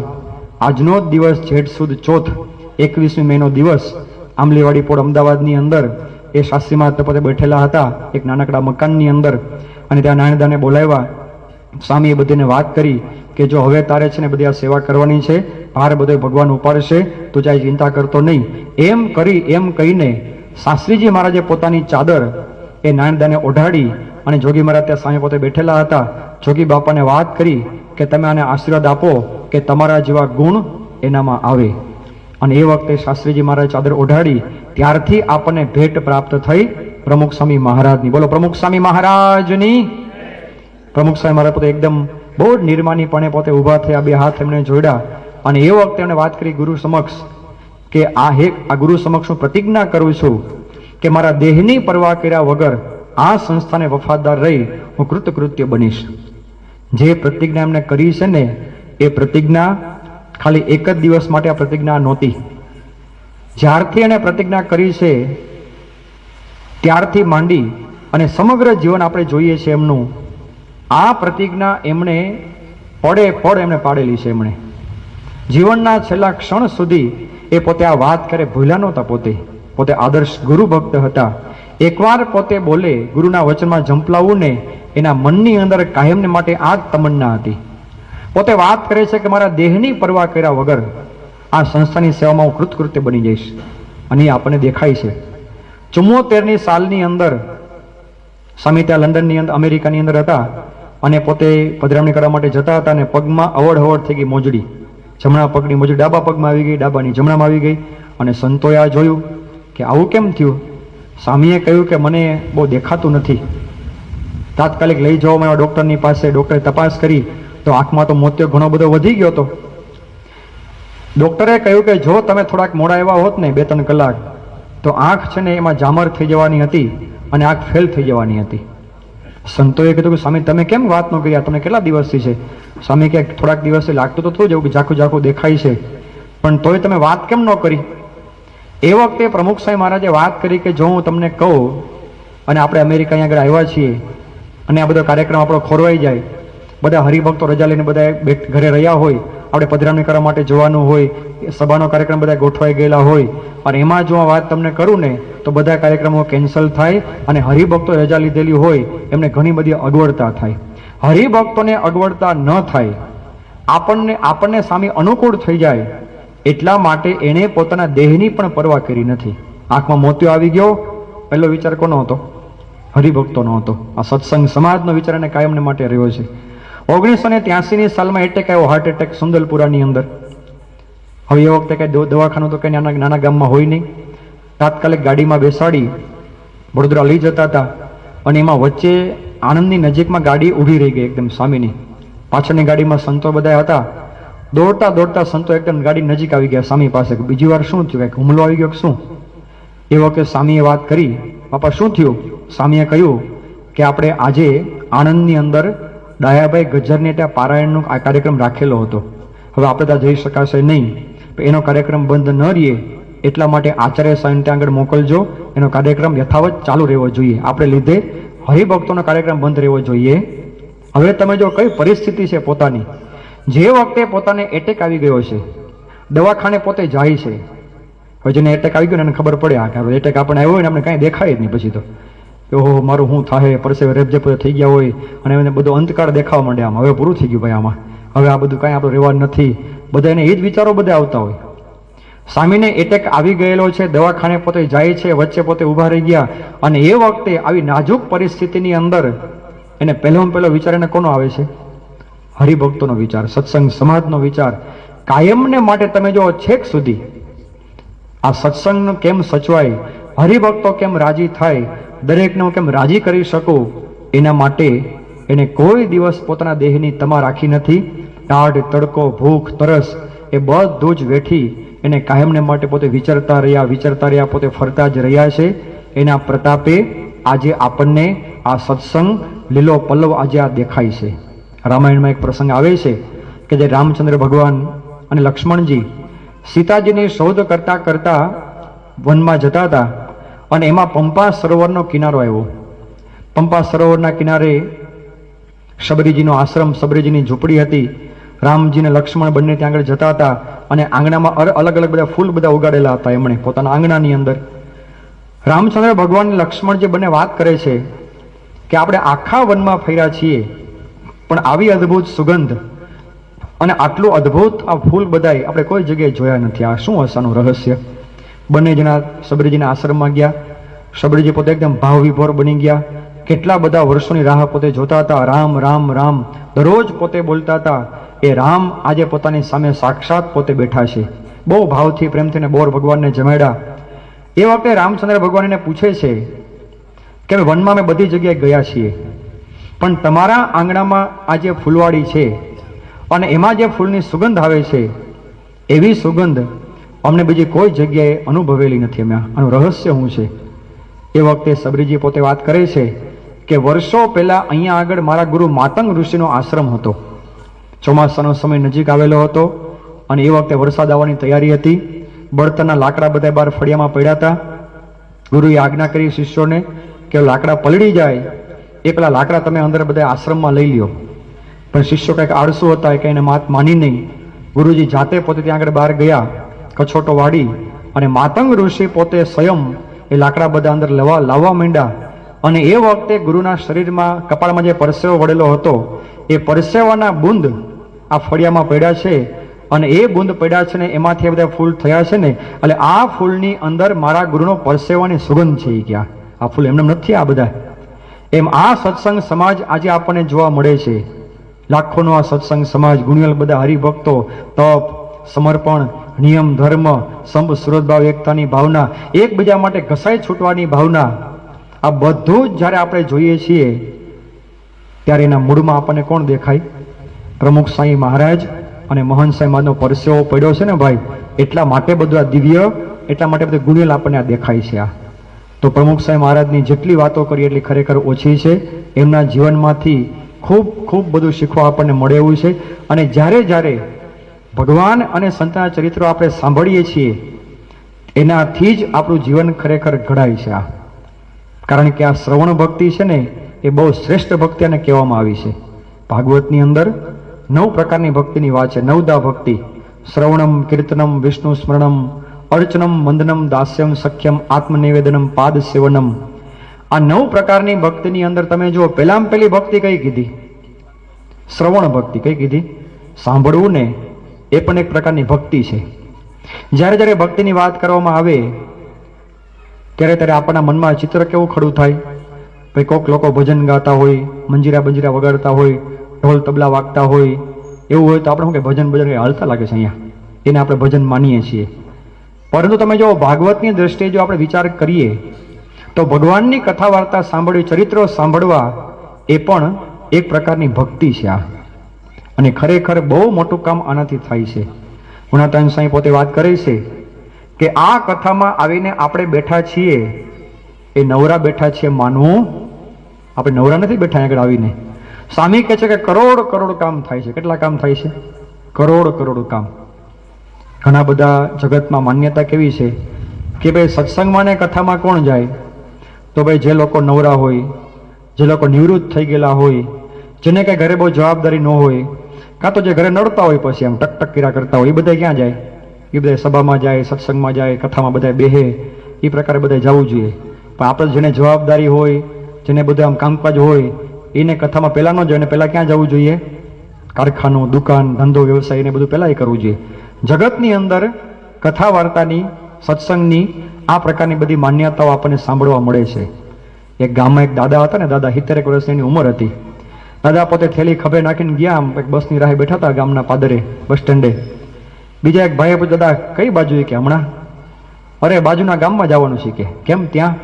આજનો જ દિવસ, જેઠ સુદ ચોથ, 21મી મેનો દિવસ, આંબલીવાડી પોળ અમદાવાદની અંદર એ શાસ્ત્રી મહારાજ પોતે બેઠેલા હતા એક નાનકડા મકાનની અંદર. અને ત્યાં નાનદાને બોલાવ્યા. સ્વામીએ બધીને વાત કરી કે જો હવે તારે છે ને બધી આ સેવા કરવાની છે, ભાર બધો ભગવાન ઉપાડશે, તું ચાહે ચિંતા કરતો નહીં. એમ કહીને શાસ્ત્રીજી મહારાજે પોતાની ચાદર એ નાનદાને ઓઢાડી અને જોગી મહારાજ ત્યાં સામે પોતે બેઠેલા હતા. જોગી બાપાને વાત કરી કે તમે આને આશીર્વાદ આપો કે તમારા જેવા ગુણ એનામાં આવે. અને એ વખતે શાસ્ત્રીજી મહારાજ ચાદર ઓઢાડી ત્યારથી આપણને ભેટ પ્રાપ્ત થઈ પ્રમુખ સ્વામી મહારાજની. બોલો પ્રમુખ સ્વામી મહારાજની. પ્રમુખ સ્વામી મહારાજ પોતે એકદમ બહુ જ નિર્માનીપણે પોતે ઊભા થયા, બે હાથ એમને જોડ્યા અને એ વખતે એમણે વાત કરી ગુરુ સમક્ષ કે આ ગુરુ સમક્ષ હું પ્રતિજ્ઞા કરું છું કે મારા દેહની પરવા કર્યા વગર આ સંસ્થાને વફાદાર રહી હું કૃતકૃત્ય બનીશ. જે પ્રતિજ્ઞા એમને કરી છે ને એ પ્રતિજ્ઞા ખાલી એક જ દિવસ માટે આ પ્રતિજ્ઞા નહોતી. જ્યારથી એને પ્રતિજ્ઞા કરી છે ત્યારથી માંડી અને સમગ્ર જીવન આપણે જોઈએ છે એમનું, આ પ્રતિજ્ઞા એમણે પડે પડ એમણે પાડેલી છે. એમણે જીવનના છેલ્લા ક્ષણ સુધી એ પોતે આ વાત કરે ભૂલ્યા નહોતા. પોતે આદર્શ ગુરુ ભક્ત હતા. એકવાર પોતે બોલે ગુરુના વચનમાં ઝંપલાવવું ને એના મનની અંદર કાયમને માટે આ જ તમન્ના હતી. પોતે વાત કરે છે કે મારા દેહની પરવા કર્યા વગર આ સંસ્થાની સેવામાં હું કૃતકૃત્ય બની જઈશ. અને એ આપણને દેખાય છે. 74ની સાલની અંદર સ્વામી ત્યાં લંડનની અંદર અમેરિકાની અંદર હતા અને પોતે પધરામણી કરવા માટે જતા હતા અને પગમાં અવડ થઈ ગઈ મોજડી. જમણા પગની મોજડી ડાબા પગમાં આવી ગઈ, ડાબાની જમણામાં આવી ગઈ. અને સંતોએ આ જોયું કે આવું કેમ થયું. સ્વામીએ કહ્યું કે મને બહુ દેખાતું નથી, તાત્કાલિક લઈ જાઓ મારા ડૉક્ટરની પાસે. ડૉક્ટરે તપાસ કરી તો આંખમાં તો મોતિયો ઘણો બધો વધી ગયો હતો. ડૉક્ટરે કહ્યું કે જો તમે થોડાક મોડા એવા હોત ને 2-3 કલાક તો આંખ છે ને એમાં જામર થઈ જવાની હતી અને આંખ ફેલ થઈ જવાની હતી. સંતોએ કીધું કે સ્વામી તમે કેમ વાત ન કરી, તમને કેટલા દિવસથી છે? સ્વામી કે થોડાક દિવસથી લાગતું તો થોડું જેવું કે ઝાખું દેખાય છે, પણ તોય તમે વાત કેમ ન કરી? એ વખતે પ્રમુખ સાહેબ મહારાજે વાત કરી કે જો હું તમને કહું અને આપણે અમેરિકા અહીંયા આગળ આવ્યા છીએ અને આ બધો કાર્યક્રમ આપણો ખોરવાઈ જાય, બધા હરિભક્તો રજા લઈને બધા ઘરે રહ્યા હોય, આપણે પધરામણી કરવા માટે જવાનું હોય, સભાનો કાર્યક્રમ બધા ગોઠવાઈ ગયેલા હોય અને એમાં જો આ વાત તમને કરું ને તો બધા કાર્યક્રમો કેન્સલ થાય અને હરિભક્તો રજા લીધેલી હોય એમને ઘણી બધી અગવડતા થાય. હરિભક્તોને અગવડતા ન થાય, આપણને સામે અનુકૂળ થઈ જાય એટલા માટે એણે પોતાના દેહની પણ પરવા કરી નથી. આંખમાં મોતિયો આવી ગયો, પહેલો વિચાર કોનો હતો? હરિભક્તોનો હતો. આ સત્સંગ સમાજનો વિચાર એને કાયમને માટે રહ્યો છે. 1983ની સાલમાં એટેક આવ્યો, હાર્ટ એટેક સુંદલપુરાની અંદર. હવે એ વખતે કઈ દવાખાનું તો કઈ નાના ગામમાં હોય નહીં. તાત્કાલિક ગાડીમાં બેસાડી વડોદરા લઈ જતા હતા અને એમાં વચ્ચે આણંદની નજીકમાં ગાડી ઊભી રહી ગઈ એકદમ સ્વામીની. પાછળની ગાડીમાં સંતો બધા હતા. દોડતા સંતો એકદમ ગાડી નજીક આવી ગયા સ્વામી પાસે. બીજી વાર શું થયું, કંઈક હુમલો આવી ગયો શું? એ વખતે સ્વામીએ વાત કરી, બાપા શું થયું? સ્વામીએ કહ્યું કે આપણે આજે આણંદની અંદર ડાયાભાઈ ગજ્જરને ત્યાં પારાયણનો આ કાર્યક્રમ રાખેલો હતો. હવે આપણે ત્યાં જઈ શકાશે નહીં, એનો કાર્યક્રમ બંધ ન રહે એટલા માટે આચાર્ય સાહેબ ત્યાં આગળ મોકલજો. એનો કાર્યક્રમ યથાવત ચાલુ રહેવો જોઈએ. આપણે લીધે હરિભક્તોનો કાર્યક્રમ બંધ રહેવો જોઈએ. હવે તમે જો કઈ પરિસ્થિતિ છે પોતાની, જે વખતે પોતાને એટેક આવી ગયો છે, દવાખાને પોતે જાય છે. હવે જેને એટેક આવી ગયો ને એને ખબર પડે કે એટેક આપણે આવ્યો હોય ને આપણે કાંઈ દેખાય જ નહીં. પછી તો ઓહો મારું શું થાય, પરસેવે રેપજેપ થઈ ગયા હોય અને એને બધો અંધકાર દેખાવા માંડે. આમ હવે પૂરું થઈ ગયું ભાઈ, આમાં હવે આ બધું કાંઈ આપણું રહેવાનું નથી. બધા એને એ જ વિચારો બધા આવતા હોય. સ્વામીને એટેક આવી ગયેલો છે, દવાખાને પોતે જાય છે, વચ્ચે પોતે ઊભા રહી ગયા અને એ વખતે આવી નાજુક પરિસ્થિતિની અંદર એને પહેલો વિચાર એને કોનો આવે છે? હરિભક્તોનો વિચાર, સત્સંગ સમાજનો વિચાર. કાયમને માટે તમે જો છેક સુધી આ સત્સંગનું કેમ સચવાય, હરિભક્તો કેમ રાજી થાય, દરેકને હું કેમ રાજી કરી શકું, એના માટે એને કોઈ દિવસ પોતાના દેહની તમા રાખી નથી. ટાઢ, તડકો, ભૂખ, તરસ એ બધું જ વેઠી એને કાયમને માટે પોતે વિચરતા રહ્યા, પોતે ફરતા જ રહ્યા છે. એના પ્રતાપે આજે આપણને આ સત્સંગ લીલો પલ્લવ આજે આ દેખાય છે. રામાયણમાં એક પ્રસંગ આવે છે કે જે રામચંદ્ર ભગવાન અને લક્ષ્મણજી સીતાજીની શોધ કરતા વનમાં જતા હતા અને એમાં પંપા સરોવરનો કિનારો આવ્યો. પંપા સરોવરના કિનારે શબરીજીનો આશ્રમ, શબરીજીની ઝૂંપડી હતી. રામજી અને લક્ષ્મણ બંને ત્યાં આગળ જતા હતા અને આંગણામાં અલગ અલગ બધા ફૂલ બધા ઉગાડેલા હતા એમણે પોતાના આંગણાની અંદર. રામચંદ્ર ભગવાન લક્ષ્મણજી બંને વાત કરે છે કે આપણે આખા વનમાં ફર્યા છીએ પણ આવી અદ્ભુત સુગંધ અને આટલું અદ્ભુત આ ફૂલ બધાય આપણે કોઈ જગ્યાએ જોયા નથી. આ શું હશે આનું રહસ્ય? બંને જણા સબરીજીના આશ્રમમાં ગયા. સબરીજી પોતે એકદમ ભાવ વિભોર બની ગયા. કેટલા બધા વર્ષોની રાહ પોતે જોતા હતા. રામ રામ રામ દરરોજ પોતે બોલતા હતા. એ રામ આજે પોતાની સામે સાક્ષાત પોતે બેઠા છે. બહુ ભાવથી પ્રેમથી બોર ભગવાનને જમાડ્યા. એ વખતે રામચંદ્ર ભગવાન એને પૂછે છે કે વનમાં અમે બધી જગ્યાએ ગયા છીએ, પણ તમારા આંગણામાં આ જે ફૂલવાડી છે અને એમાં જે ફૂલની સુગંધ આવે છે એવી સુગંધ અમને બીજી કોઈ જગ્યાએ અનુભવેલી નથી. અમે આનું રહસ્ય શું છે? એ વખતે સબરીજી પોતે વાત કરે છે કે વર્ષો પહેલા અહીંયા આગળ મારા ગુરુ માતંગ ઋષિનો આશ્રમ હતો. ચોમાસાનો સમય નજીક આવેલો હતો અને એ વખતે વરસાદ આવવાની તૈયારી હતી. બળતણના લાકડા બધા બહાર ફળિયામાં પડ્યા હતા. ગુરુએ આજ્ઞા કરી શિષ્યોને કે લાકડા પલળી જાય એ પેલા લાકડા તમે અંદર બધા આશ્રમમાં લઈ લ્યો. પણ શિષ્યો કંઈક આળસુ હતા, એ કંઈને વાત માની નહીં. ગુરુજી જાતે પોતે ત્યાં આગળ બહાર ગયા, કછોટો વાળી, અને માતંગ ઋષિ પોતે સ્વયં એ લાકડા બધા અંદર લાવવા માંડ્યા. અને એ વખતે ગુરુના શરીરમાં કપાળમાં જે પરસેવો વળેલો હતો એ પરસેવાના બુંદ આ ફળિયામાં પડ્યા છે. અને એ બુંદ પડ્યા છે ને એમાંથી બધા ફૂલ થયા છે ને, એટલે આ ફૂલની અંદર મારા ગુરુનો પરસેવાની સુગંધ છે. એ ક્યાં આ ફૂલ એમને નથી આ બધા. એમ આ સત્સંગ સમાજ આજે આપણને જોવા મળે છે. લાખોનો આ સત્સંગ સમાજ, ગુણિયલ બધા હરિભક્તો, તપ, સમર્પણ, નિયમ, ધર્મ, સંપ, સુરતભાવ, એકતાની ભાવના, એકબીજા માટે ઘસાઈ છૂટવાની ભાવના, આ બધું જ જ્યારે આપણે જોઈએ છીએ ત્યારે એના મૂળમાં આપણને કોણ દેખાય? પ્રમુખ સાંઈ મહારાજ અને મહંત સાંઈ મહારાજનો પરસેવો પડ્યો છે ને ભાઈ, એટલા માટે બધું આ દિવ્ય, એટલા માટે બધું ગુણિયલ આપણને આ દેખાય છે. આ તો પ્રમુખ સાંઈ મહારાજની જેટલી વાતો કરી એટલી ખરેખર ઓછી છે. એમના જીવનમાંથી ખૂબ ખૂબ બધું શીખવા આપણને મળે એવું છે. અને જ્યારે જ્યારે ભગવાન અને સંતના ચરિત્રો આપણે સાંભળીએ છીએ એનાથી જ આપણું જીવન ખરેખર ઘડાય છે. આ કારણ કે આ શ્રવણ ભક્તિ છે ને એ બહુ શ્રેષ્ઠ ભક્તિ અને કહેવામાં આવી છે. ભાગવતની અંદર 9 પ્રકારની ભક્તિની વાત છે. 9દા ભક્તિ: શ્રવણમ, કીર્તનમ, વિષ્ણુ સ્મરણમ, અર્ચનમ, વંદનમ, દાસ્યમ, સખ્યમ, આત્મનિવેદનમ, પાદ સેવનમ. આ 9 પ્રકારની ભક્તિની અંદર તમે જુઓ, પહેલામાં પહેલી ભક્તિ કઈ કીધી? શ્રવણ ભક્તિ. કઈ કીધી? સાંભળવું ને એ પણ એક પ્રકારની ભક્તિ છે. જ્યારે જ્યારે ભક્તિની વાત કરવામાં આવે ત્યારે ત્યારે આપણા મનમાં ચિત્ર કેવું ખડું થાય? ભાઈ કોઈક લોકો ભજન ગાતા હોય, મંજીરા બંજીરા વગાડતા હોય, ઢોલ તબલા વાગતા હોય, એવું હોય તો આપણે શું કે ભજન હાલતા લાગે છે અહીંયા, એને આપણે ભજન માનીએ છીએ. પરંતુ તમે જો ભાગવતની દ્રષ્ટિએ જો આપણે વિચાર કરીએ તો ભગવાનની કથા વાર્તા સાંભળવી, ચરિત્રો સાંભળવા એ પણ એક પ્રકારની ભક્તિ છે. આ અને ખરેખર બહુ મોટું કામ આનાથી થાય છે. ગુણાતાન સાંઈ પોતે વાત કરે છે કે આ કથામાં આવીને આપણે બેઠા છીએ એ નવરા બેઠા છીએ માનવું, આપણે નવરા નથી બેઠા આગળ આવીને. સ્વામી કહે છે કે કરોડ કરોડ કામ થાય છે. કેટલા કામ થાય છે? કરોડ કરોડ કામ. ઘણા બધા જગતમાં માન્યતા કેવી છે કે ભાઈ સત્સંગમાં ને કથામાં કોણ જાય? તો ભાઈ જે લોકો નવરા હોય, જે લોકો નિવૃત્ત થઈ ગયેલા હોય, જેને કઈ ઘરે બહુ જવાબદારી ન હોય, કાં તો જે ઘરે નડતા હોય પછી આમ ટક કર્યા કરતા હોય, એ બધા ક્યાં જાય? એ બધા સભામાં જાય, સત્સંગમાં જાય, કથામાં બધા બેહે, એ પ્રકારે બધા જવું જોઈએ. પણ આપણે જેને જવાબદારી હોય, જેને બધું આમ કામકાજ હોય, એને કથામાં પહેલાં ન જાય. અને પહેલાં ક્યાં જવું જોઈએ? કારખાનું, દુકાન, ધંધો, વ્યવસાય એને બધું પહેલાં કરવું જોઈએ. જગતની અંદર કથા વાર્તાની, સત્સંગની આ પ્રકારની બધી માન્યતાઓ આપણને સાંભળવા મળે છે. એક ગામમાં એક દાદા હતા ને, દાદા 70 વર્ષની ઉંમર હતી. દાદા પોતે થેલી ખભે નાખીને ગયા, આમ એક બસની રાહે બેઠા હતા ગામના પાદરે, બસ સ્ટેન્ડે. બીજા એક ભાઈએ પૂછ્યું, દાદા કઈ બાજુ? કે હમણાં અરે બાજુના ગામમાં જવાનું છે. કે કેમ? ત્યાં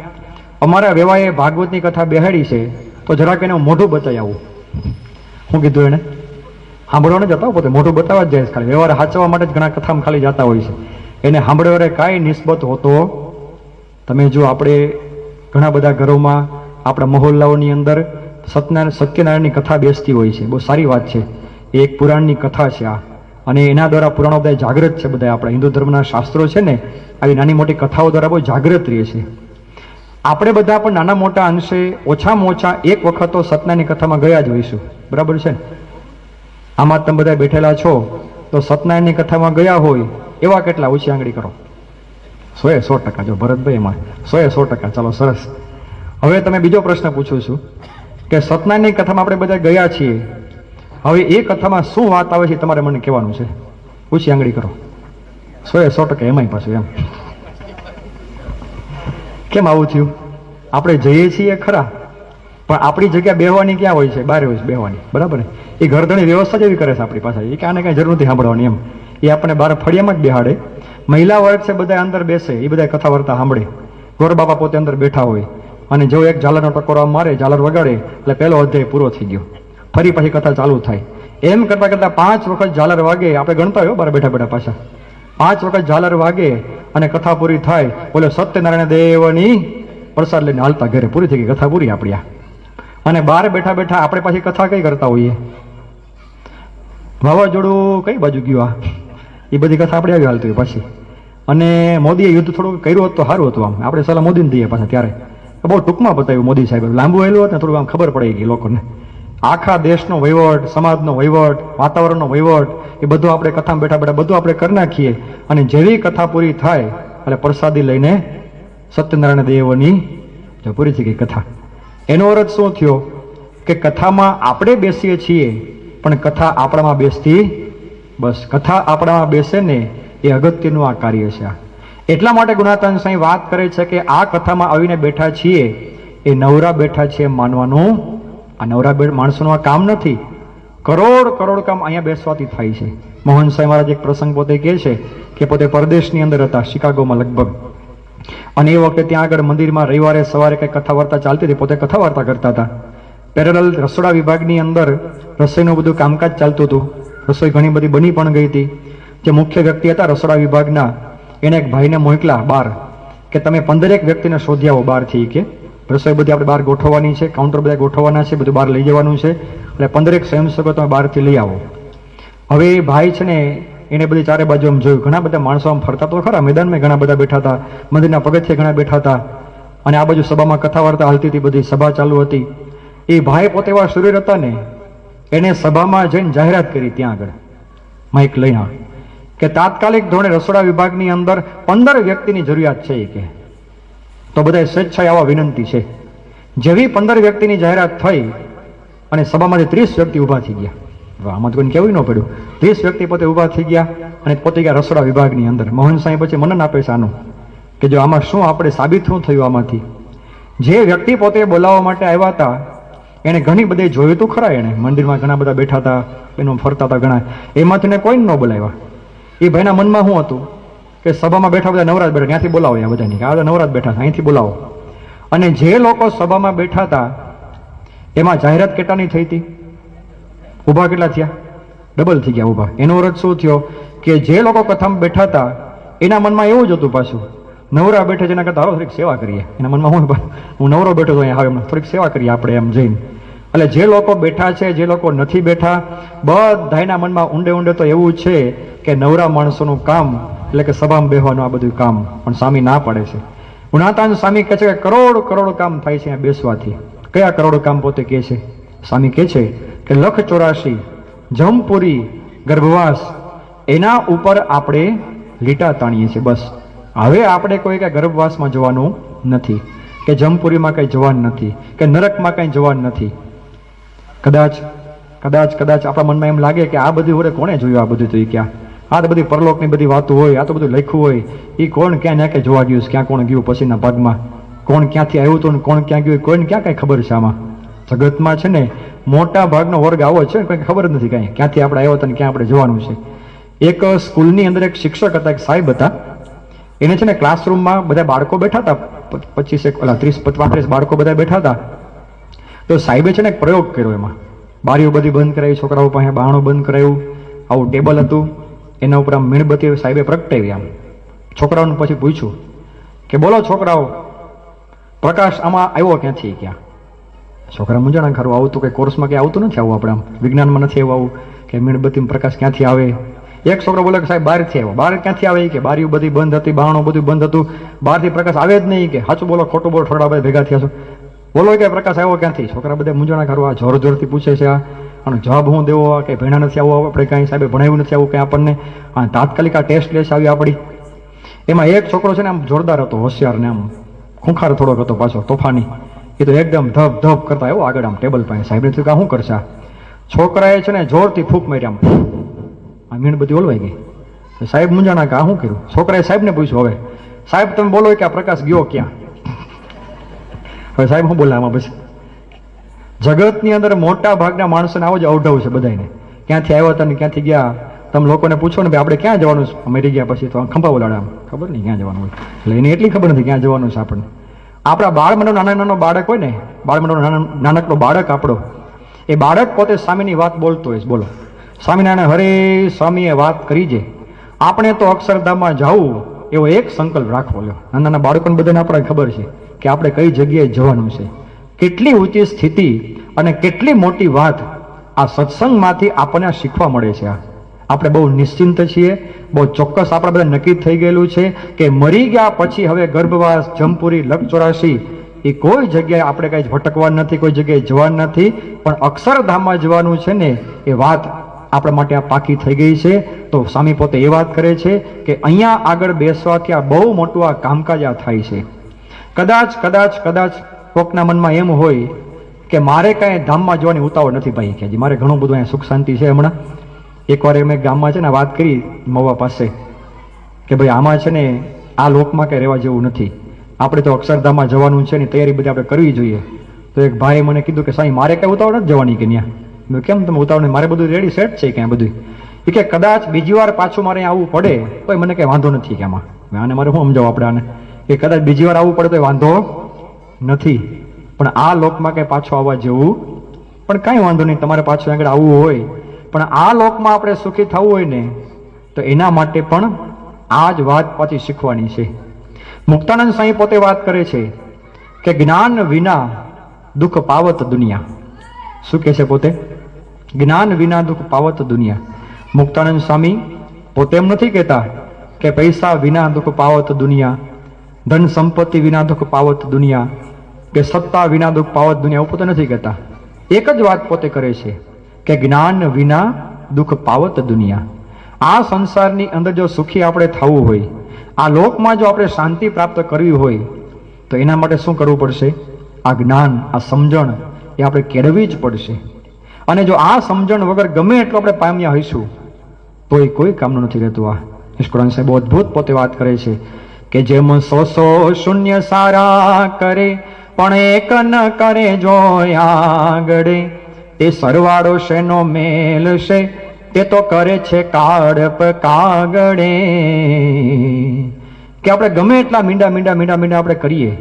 અમારા વેવાએ ભાગવતની કથા બેહાડી છે, તો જરાક એને મોઢું બતાવી આવું. શું કીધું એને? સાંભળવા ન જતા પોતે મોઢું બતાવવા જ જાય. ખાલી વ્યવહાર સાચવવા માટે જ ઘણા કથામાં ખાલી જતા હોય છે. એને સાંભળવા કાંઈ નિસ્બત હોતો. તમે જો આપણે ઘણા બધા ઘરોમાં, આપણા મહોલ્લાઓની અંદર સત્યનારાયણની કથા બેસતી હોય છે. બહુ સારી વાત છે. એ એક પુરાણની કથા છે આ, અને એના દ્વારા પુરાણો બધા જાગૃત છે. બધા આપણા હિન્દુ ધર્મના શાસ્ત્રો છે ને, આવી નાની મોટી કથાઓ દ્વારા બહુ જાગૃત રહે છે. આપણે બધા પણ નાના મોટા અંશે ઓછામાં ઓછા એક વખત તો સત્યનારાયણની કથામાં ગયા જ હોઈશું. બરાબર છે ને? આમાં તમે બધા બેઠેલા છો તો સત્યનારાયણની કથામાં ગયા હોય એવા કેટલા? ઊંચી આંગળી કરો. 100%. જો ભરતભાઈ એમાં 100%. ચાલો સરસ. હવે તમે બીજો પ્રશ્ન પૂછું છું કે સત્યનારાયણની કથામાં આપણે બધા ગયા છીએ, હવે એ કથામાં શું વાત આવે છે તમારે મને કહેવાનું છે. ઊંચી આંગળી કરો. 100% એમાંય પાછું એમ. કેમ આવું થયું? આપણે જઈએ છીએ ખરા, પણ આપણી જગ્યા બેહવાની ક્યાં હોય છે? બહાર હોય છે બેહવાની, બરાબર ને? એ ઘરધણી વ્યવસ્થા જ એવી કરે છે આપણી પાસે, એ કે આને કાંઈ જરૂર નથી સાંભળવાની એમ. એ આપણને બહાર ફળિયામાં જ બેહાડે. મહિલા વર્ગ છે બધા અંદર બેસે, એ બધા કથા વાર્તા સાંભળે. ગોર બાપા પોતે અંદર બેઠા હોય અને જો એક ઝાલરનો ટકોરો મારે, ઝાલર વગાડે એટલે પહેલો અધ્યાય પૂરો થઈ ગયો. ફરી પાછી કથા ચાલુ થાય. એમ કરતા કરતા 5 વખત ઝાલર વાગે, આપણે ગણતા હોય બહાર બેઠા બેઠા પાછા. 5 વખત ઝાલર વાગે અને કથા પૂરી થાય, બોલે સત્યનારાયણ દેવની પ્રસાદ લઈને હાલતા ઘરે. પૂરી થઈ ગઈ કથા, પૂરી આપણી. અને બહાર બેઠા બેઠા આપણે પાછી કથા કઈ કરતા હોઈએ? વાવાઝોડું કઈ બાજુ ગયું? એ બધી કથા આપણે આવી હાલતી હોય પાછી. અને મોદીએ યુદ્ધ થોડું કર્યું હોત તો સારું હતું. આમ આપણે સલાહ મોદીને દઈએ પાછા. ત્યારે બહુ ટૂંકમાં બતાવ્યું મોદી સાહેબ, લાંબુ હેલું હોત ને થોડું આમ ખબર પડી ગઈ લોકોને. આખા દેશનો વહીવટ, સમાજનો વહીવટ, વાતાવરણનો વહીવટ, એ બધું આપણે કથામાં બેઠા બેઠા બધું આપણે કરી નાખીએ. અને જેવી કથા પૂરી થાય એટલે પ્રસાદી લઈને સત્યનારાયણ દેવની જો પૂરી થઈ ગઈ કથા. એનો અર્થ શું થયો? કે કથામાં આપણે બેસીએ છીએ પણ કથા આપણામાં બેસતી, બસ કથા આપણામાં બેસે ને એ અગત્યનું આ કાર્ય છે. એટલા માટે ગુણાતાન સાંઈ વાત કરે છે કે આ કથામાં આવીને બેઠા છીએ એ નવરા બેઠા છીએ માનવાનું. આ નવરા માણસોનું આ કામ નથી. કરોડ કામ અહીંયા બેસવાથી થાય છે. મોહન સાંઈ મહારાજ એક પ્રસંગ પોતે કહે છે કે પોતે પરદેશની અંદર હતા, શિકાગોમાં લગભગ. અને એ વખતે ત્યાં આગળ મંદિરમાં રવિવારે સવારે કંઈ કથા વાર્તા ચાલતી હતી, પોતે કથા વાર્તા કરતા હતા. પેરેલલ રસોડા વિભાગની અંદર રસોઈનું બધું કામકાજ ચાલતું હતું. રસોઈ ઘણી બધી બની પણ ગઈ હતી. જે મુખ્ય વ્યક્તિ હતા રસોડા વિભાગના, એને એક ભાઈને મોકલા બહાર કે તમે 15 વ્યક્તિને શોધી આવો બહારથી. કે રસોઈ બધી આપણે બહાર ગોઠવવાની છે, કાઉન્ટર બધા ગોઠવવાના છે, બધું બહાર લઈ જવાનું છે, એટલે 15 સ્વયંસેવકો તમે બહારથી લઈ આવો. હવે એ ભાઈ છે ને એને બધી ચારે બાજુ આમ જોયું, ઘણા બધા માણસો આમ ફરતા તો ખરા, મેદાનમાં ઘણા બધા બેઠા હતા, મંદિરના પગથિયે ઘણા બેઠા હતા, અને આ બાજુ સભામાં કથા વાર્તા હાલતી હતી, બધી સભા ચાલુ હતી. એ ભાઈ પોતે એવા શરીર હતા ને, એને સભામાં જઈને જાહેરાત કરી ત્યાં આગળ માઇક લઈને કે તાત્કાલિક ધોરણે રસોડા વિભાગની અંદર 15 વ્યક્તિની જરૂરિયાત છે. કે તો બધા સ્વેચ્છાએ આવા વિનંતી છે. જેવી 15 વ્યક્તિની જાહેરાત થઈ અને સભામાંથી 30 વ્યક્તિ ઊભા થઈ ગયા. આમાં તો કોઈને કહેવું ન પડ્યું. 30 વ્યક્તિ પોતે ઊભા થઈ ગયા અને પોતે ગયા રસોડા વિભાગની અંદર. મોહન સાંઈ પછી મનન આપે છે આનું કે જો આમાં શું આપણે સાબિત શું થયું આમાંથી? જે વ્યક્તિ પોતે બોલાવવા માટે આવ્યા હતા એને ઘણી બધી જોયું તું ખરા. એને મંદિરમાં ઘણા બધા બેઠા હતા, એનું ફરતા હતા ઘણા, એમાંથી ને કોઈને ન બોલાવ્યા. એ ભાઈના મનમાં શું હતું કે સભામાં બેઠા બધા નવરાજ બેઠા, ત્યાંથી બોલાવો. આ બધાની આ બધા નવરાજ બેઠા, અહીંથી બોલાવો. અને જે લોકો સભામાં બેઠા હતા એમાં જાહેરાત કેટલાની થઈ હતી? ઊભા કેટલા થયા? ડબલ થઈ ગયા ઊભા. એનો અર્થ શું થયો કે જે લોકો કથામાં બેઠા હતા એના મનમાં એવું જ હતું પાછું નવરા બેઠે જેના કરતા હાલો થોડીક સેવા કરીએ. એના મનમાં હું નવરો બેઠો તો અહીંયા હવે થોડીક સેવા કરીએ આપણે એમ જઈને. એટલે જે લોકો બેઠા છે, જે લોકો નથી બેઠા, બધાના મનમાં ઊંડે ઊંડે તો એવું છે કે નવરા માણસોનું કામ એટલે કે સભામાં બેહવાનું આ બધું કામ. પણ સ્વામી ના પાડે છે. ગુણાતાન સ્વામી કહે છે કે કરોડ કામ થાય છે અહીંયા બેસવાથી. કયા કરોડ કામ પોતે કહે છે? સ્વામી કહે છે કે 184 જમપુરી ગર્ભવાસ એના ઉપર આપણે લીટા તાણીએ છીએ. બસ હવે આપણે કોઈ કઈ ગર્ભવાસમાં જવાનું નથી, કે જમપુરીમાં કઈ જવાનું નથી, કે નરકમાં કઈ જવાનું નથી. કદાચ આપણા મનમાં એમ લાગે કે આ બધું વડે કોણે જોયું? આ બધું તો એ ક્યાં? આ તો બધી પરલોકની બધી વાતો હોય, આ તો બધું લખ્યું હોય, એ કોણ ક્યાં ના ક્યાં જોવા ગયું? ક્યાં કોણ ગયું પછીના ભાગમાં? કોણ ક્યાંથી આવ્યું હતું કોણ ક્યાં ગયું? કોઈને ક્યાં કઈ ખબર છે? આમાં જગતમાં છે ને મોટા ભાગનો વર્ગ આવો છે ને, કોઈ ખબર જ નથી કઈ ક્યાંથી આપણે આવ્યો હતા ને ક્યાં આપણે જવાનું છે. એક સ્કૂલની અંદર એક શિક્ષક હતા, એક સાહેબ હતા. એને છે ને ક્લાસરૂમમાં બધા બાળકો બેઠા હતા, 30-35 બાળકો બધા બેઠા હતા. તો સાહેબે છે ને એક પ્રયોગ કર્યો. એમાં બારીઓ બધી બંધ કરાવી, છોકરાઓ પાસે બારણું બંધ કરાવ્યું, આવું ટેબલ હતું, એના ઉપર આમ મીણબત્તી સાહેબે પ્રગટાવી. આમ છોકરાઓને પછી પૂછ્યું કે બોલો છોકરાઓ, પ્રકાશ આમાં આવ્યો ક્યાંથી? ક્યાં? છોકરા મૂંઝાણા ખરું, આવું તો કઈ કોર્સમાં ક્યાં આવતું નથી, આવું આપણે આમ વિજ્ઞાનમાં નથી આવું કે મીણબત્તીમાં પ્રકાશ ક્યાંથી આવે. એક છોકરો બોલે કે સાહેબ બહારથી આવ્યો. બહાર ક્યાંથી આવે? કે બારીઓ બધી બંધ હતી, બારણું બધું બંધ હતું, બહારથી પ્રકાશ આવે જ નહીં. કે સાચું બોલો ખોટું બોલો? થોડા બધા ભેગા થયા છો, બોલો કે પ્રકાશ આવ્યો ક્યાંથી? છોકરા બધા મૂંઝાણા ખરું, આ જોરથી પૂછે છે. આનો જવાબ હું દેવો? કે ભણ્યા નથી આવું આપણે કાંઈ, સાહેબે ભણાવ્યું નથી આવું કંઈ આપણને. તાત્કાલિક આ ટેસ્ટ લેસ આવી આપણી. એમાં એક છોકરો છે ને આમ જોરદાર હતો, હોશિયાર ને આમ ખૂંખાર થોડોક હતો પાછો, તોફાની. એ તો એકદમ ધબ કરતા આવ્યો આગળ આમ ટેબલ પાસે. સાહેબને થયું કે શું કરશે? છોકરાએ છે ને જોરથી ફૂંક મારી, આમ મીણબત્તી ઓલવાઈ ગઈ. સાહેબ મૂંઝાણા કે આ શું કર્યું? છોકરાએ સાહેબને પૂછ્યું, હવે સાહેબ તમે બોલો કે આ પ્રકાશ ગયો ક્યાં? હવે સાહેબ હું બોલા આમાં પછી જગતની અંદર મોટા ભાગના માણસોને આવો જ અવઢવ છે બધાને, ક્યાંથી આવ્યા હતા ને ક્યાંથી ગયા. તમે લોકોને પૂછો ને ભાઈ આપણે ક્યાં જવાનું છે, મરી ગયા પછી તો ખંભા બોલાડે, આમ ખબર નહીં ક્યાં જવાનું હોય, એટલે એને એટલી ખબર નથી ક્યાં જવાનું છે આપણને. આપણા બાળ મંડળ નાનો બાળક હોય ને, બાળ મંડળ નાનકડો બાળક આપણો, એ બાળક પોતે સ્વામીની વાત બોલતો હોય. બોલો સ્વામિનારાયણ હરે સ્વામીએ વાત કરી છે, આપણે તો અક્ષરધામમાં જવું એવો એક સંકલ્પ રાખવો. લ્યો નાના બાળકોને બધાને આપણને ખબર છે કે આપણે કઈ જગ્યાએ જવાનું છે. કેટલી ઊંચી સ્થિતિ અને કેટલી મોટી વાત આ સત્સંગમાંથી આપણને શીખવા મળે છે. આપણે બહુ નિશ્ચિંત છીએ, બહુ ચોક્કસ આપણા બધા નક્કી થઈ ગયેલું છે કે મરી ગયા પછી હવે ગર્ભવાસ, જમપુરી, લક્ષ 84 એ કોઈ જગ્યાએ આપણે કઈ ભટકવા નથી, કોઈ જગ્યાએ જવાનું નથી, પણ અક્ષરધામમાં જવાનું છે ને એ વાત આપણા માટે આ પાકી થઈ ગઈ છે. તો સ્વામી પોતે એ વાત કરે છે કે અહીંયા આગળ બેસવાથી આ બહુ મોટું આ કામકાજ આ થાય છે. કદાચ કદાચ કદાચ કોકના મનમાં એમ હોય કે મારે કાંઈ ધામમાં જવાની ઉતાવળ નથી ભાઈ, કે મારે ઘણું બધું અહીંયા સુખ શાંતિ છે. હમણાં એકવાર મેં ગામમાં છે ને વાત કરી મવા પાસે કે ભાઈ આમાં છે ને આ લોકમાં કંઈ રહેવા જેવું નથી, આપણે તો અક્ષરધામમાં જવાનું છે ને તૈયારી બધી આપણે કરવી જોઈએ. તો એક ભાઈ મને કીધું કે સાંઈ મારે કાંઈ ઉતાવળ નથી જવાની કે ત્યાં. મેં કેમ તમે ઉતાવળ નહીં, મારે બધું રેડી સેટ છે ક્યાં બધું. એ કે કદાચ બીજી વાર પાછું મારે આવવું પડે તો મને કંઈ વાંધો નથી કે આમાં. આને મારે શું સમજાવું આપણે આને કે કદાચ બીજી વાર આવવું પડે તો વાંધો નથી, પણ આ લોકમાં કંઈ પાછું આવવા જેવું પણ કાંઈ વાંધો નહીં. તમારે પાછું આગળ આવવું હોય પણ આ લોકમાં આપણે સુખી થવું હોય ને તો એના માટે પણ આ જ વાત પાછી શીખવાની છે. મુક્તાનંદ સ્વામી પોતે વાત કરે છે કે જ્ઞાન વિના દુઃખ પાવત દુનિયા. શું કહે છે પોતે? જ્ઞાન વિના દુઃખ પાવત દુનિયા. મુક્તાનંદ સ્વામી પોતે એમ નથી કહેતા કે પૈસા વિના દુઃખ પાવત દુનિયા, ધન સંપત્તિ વિના દુઃખ પાવત દુનિયા, કે સત્તા વિના દુઃખ પાવત દુનિયા, એવું પોતે નથી કહેતા. એક જ વાત પોતે કરે છે કે જ્ઞાન વિના દુઃખ પાવત દુનિયા. આ સંસારની અંદર જો સુખી આપણે થવું હોય, આ લોકમાં જો આપણે શાંતિ પ્રાપ્ત કરવી હોય તો એના માટે શું કરવું પડશે? આ જ્ઞાન, આ સમજણ એ આપણે કેળવવી જ પડશે. અને જો આ સમજણ વગર ગમે એટલું આપણે પામ્યા હોઈશું તો એ કોઈ કામનું નથી રહેતું. આ નિષ્કુળાનંદ સાહેબ બહુ અદભુત પોતે વાત કરે છે કે જેમ 100 શૂન્ય સારા કરે પણ એક ન કરે જો આગળે, તે સરવાળો શેનો મેલ છે તે તો કરે છે કાળપ કાગળે. કે આપણે ગમે એટલા મીંડા મીંડા મીંડા મીંડા આપણે કરીએ.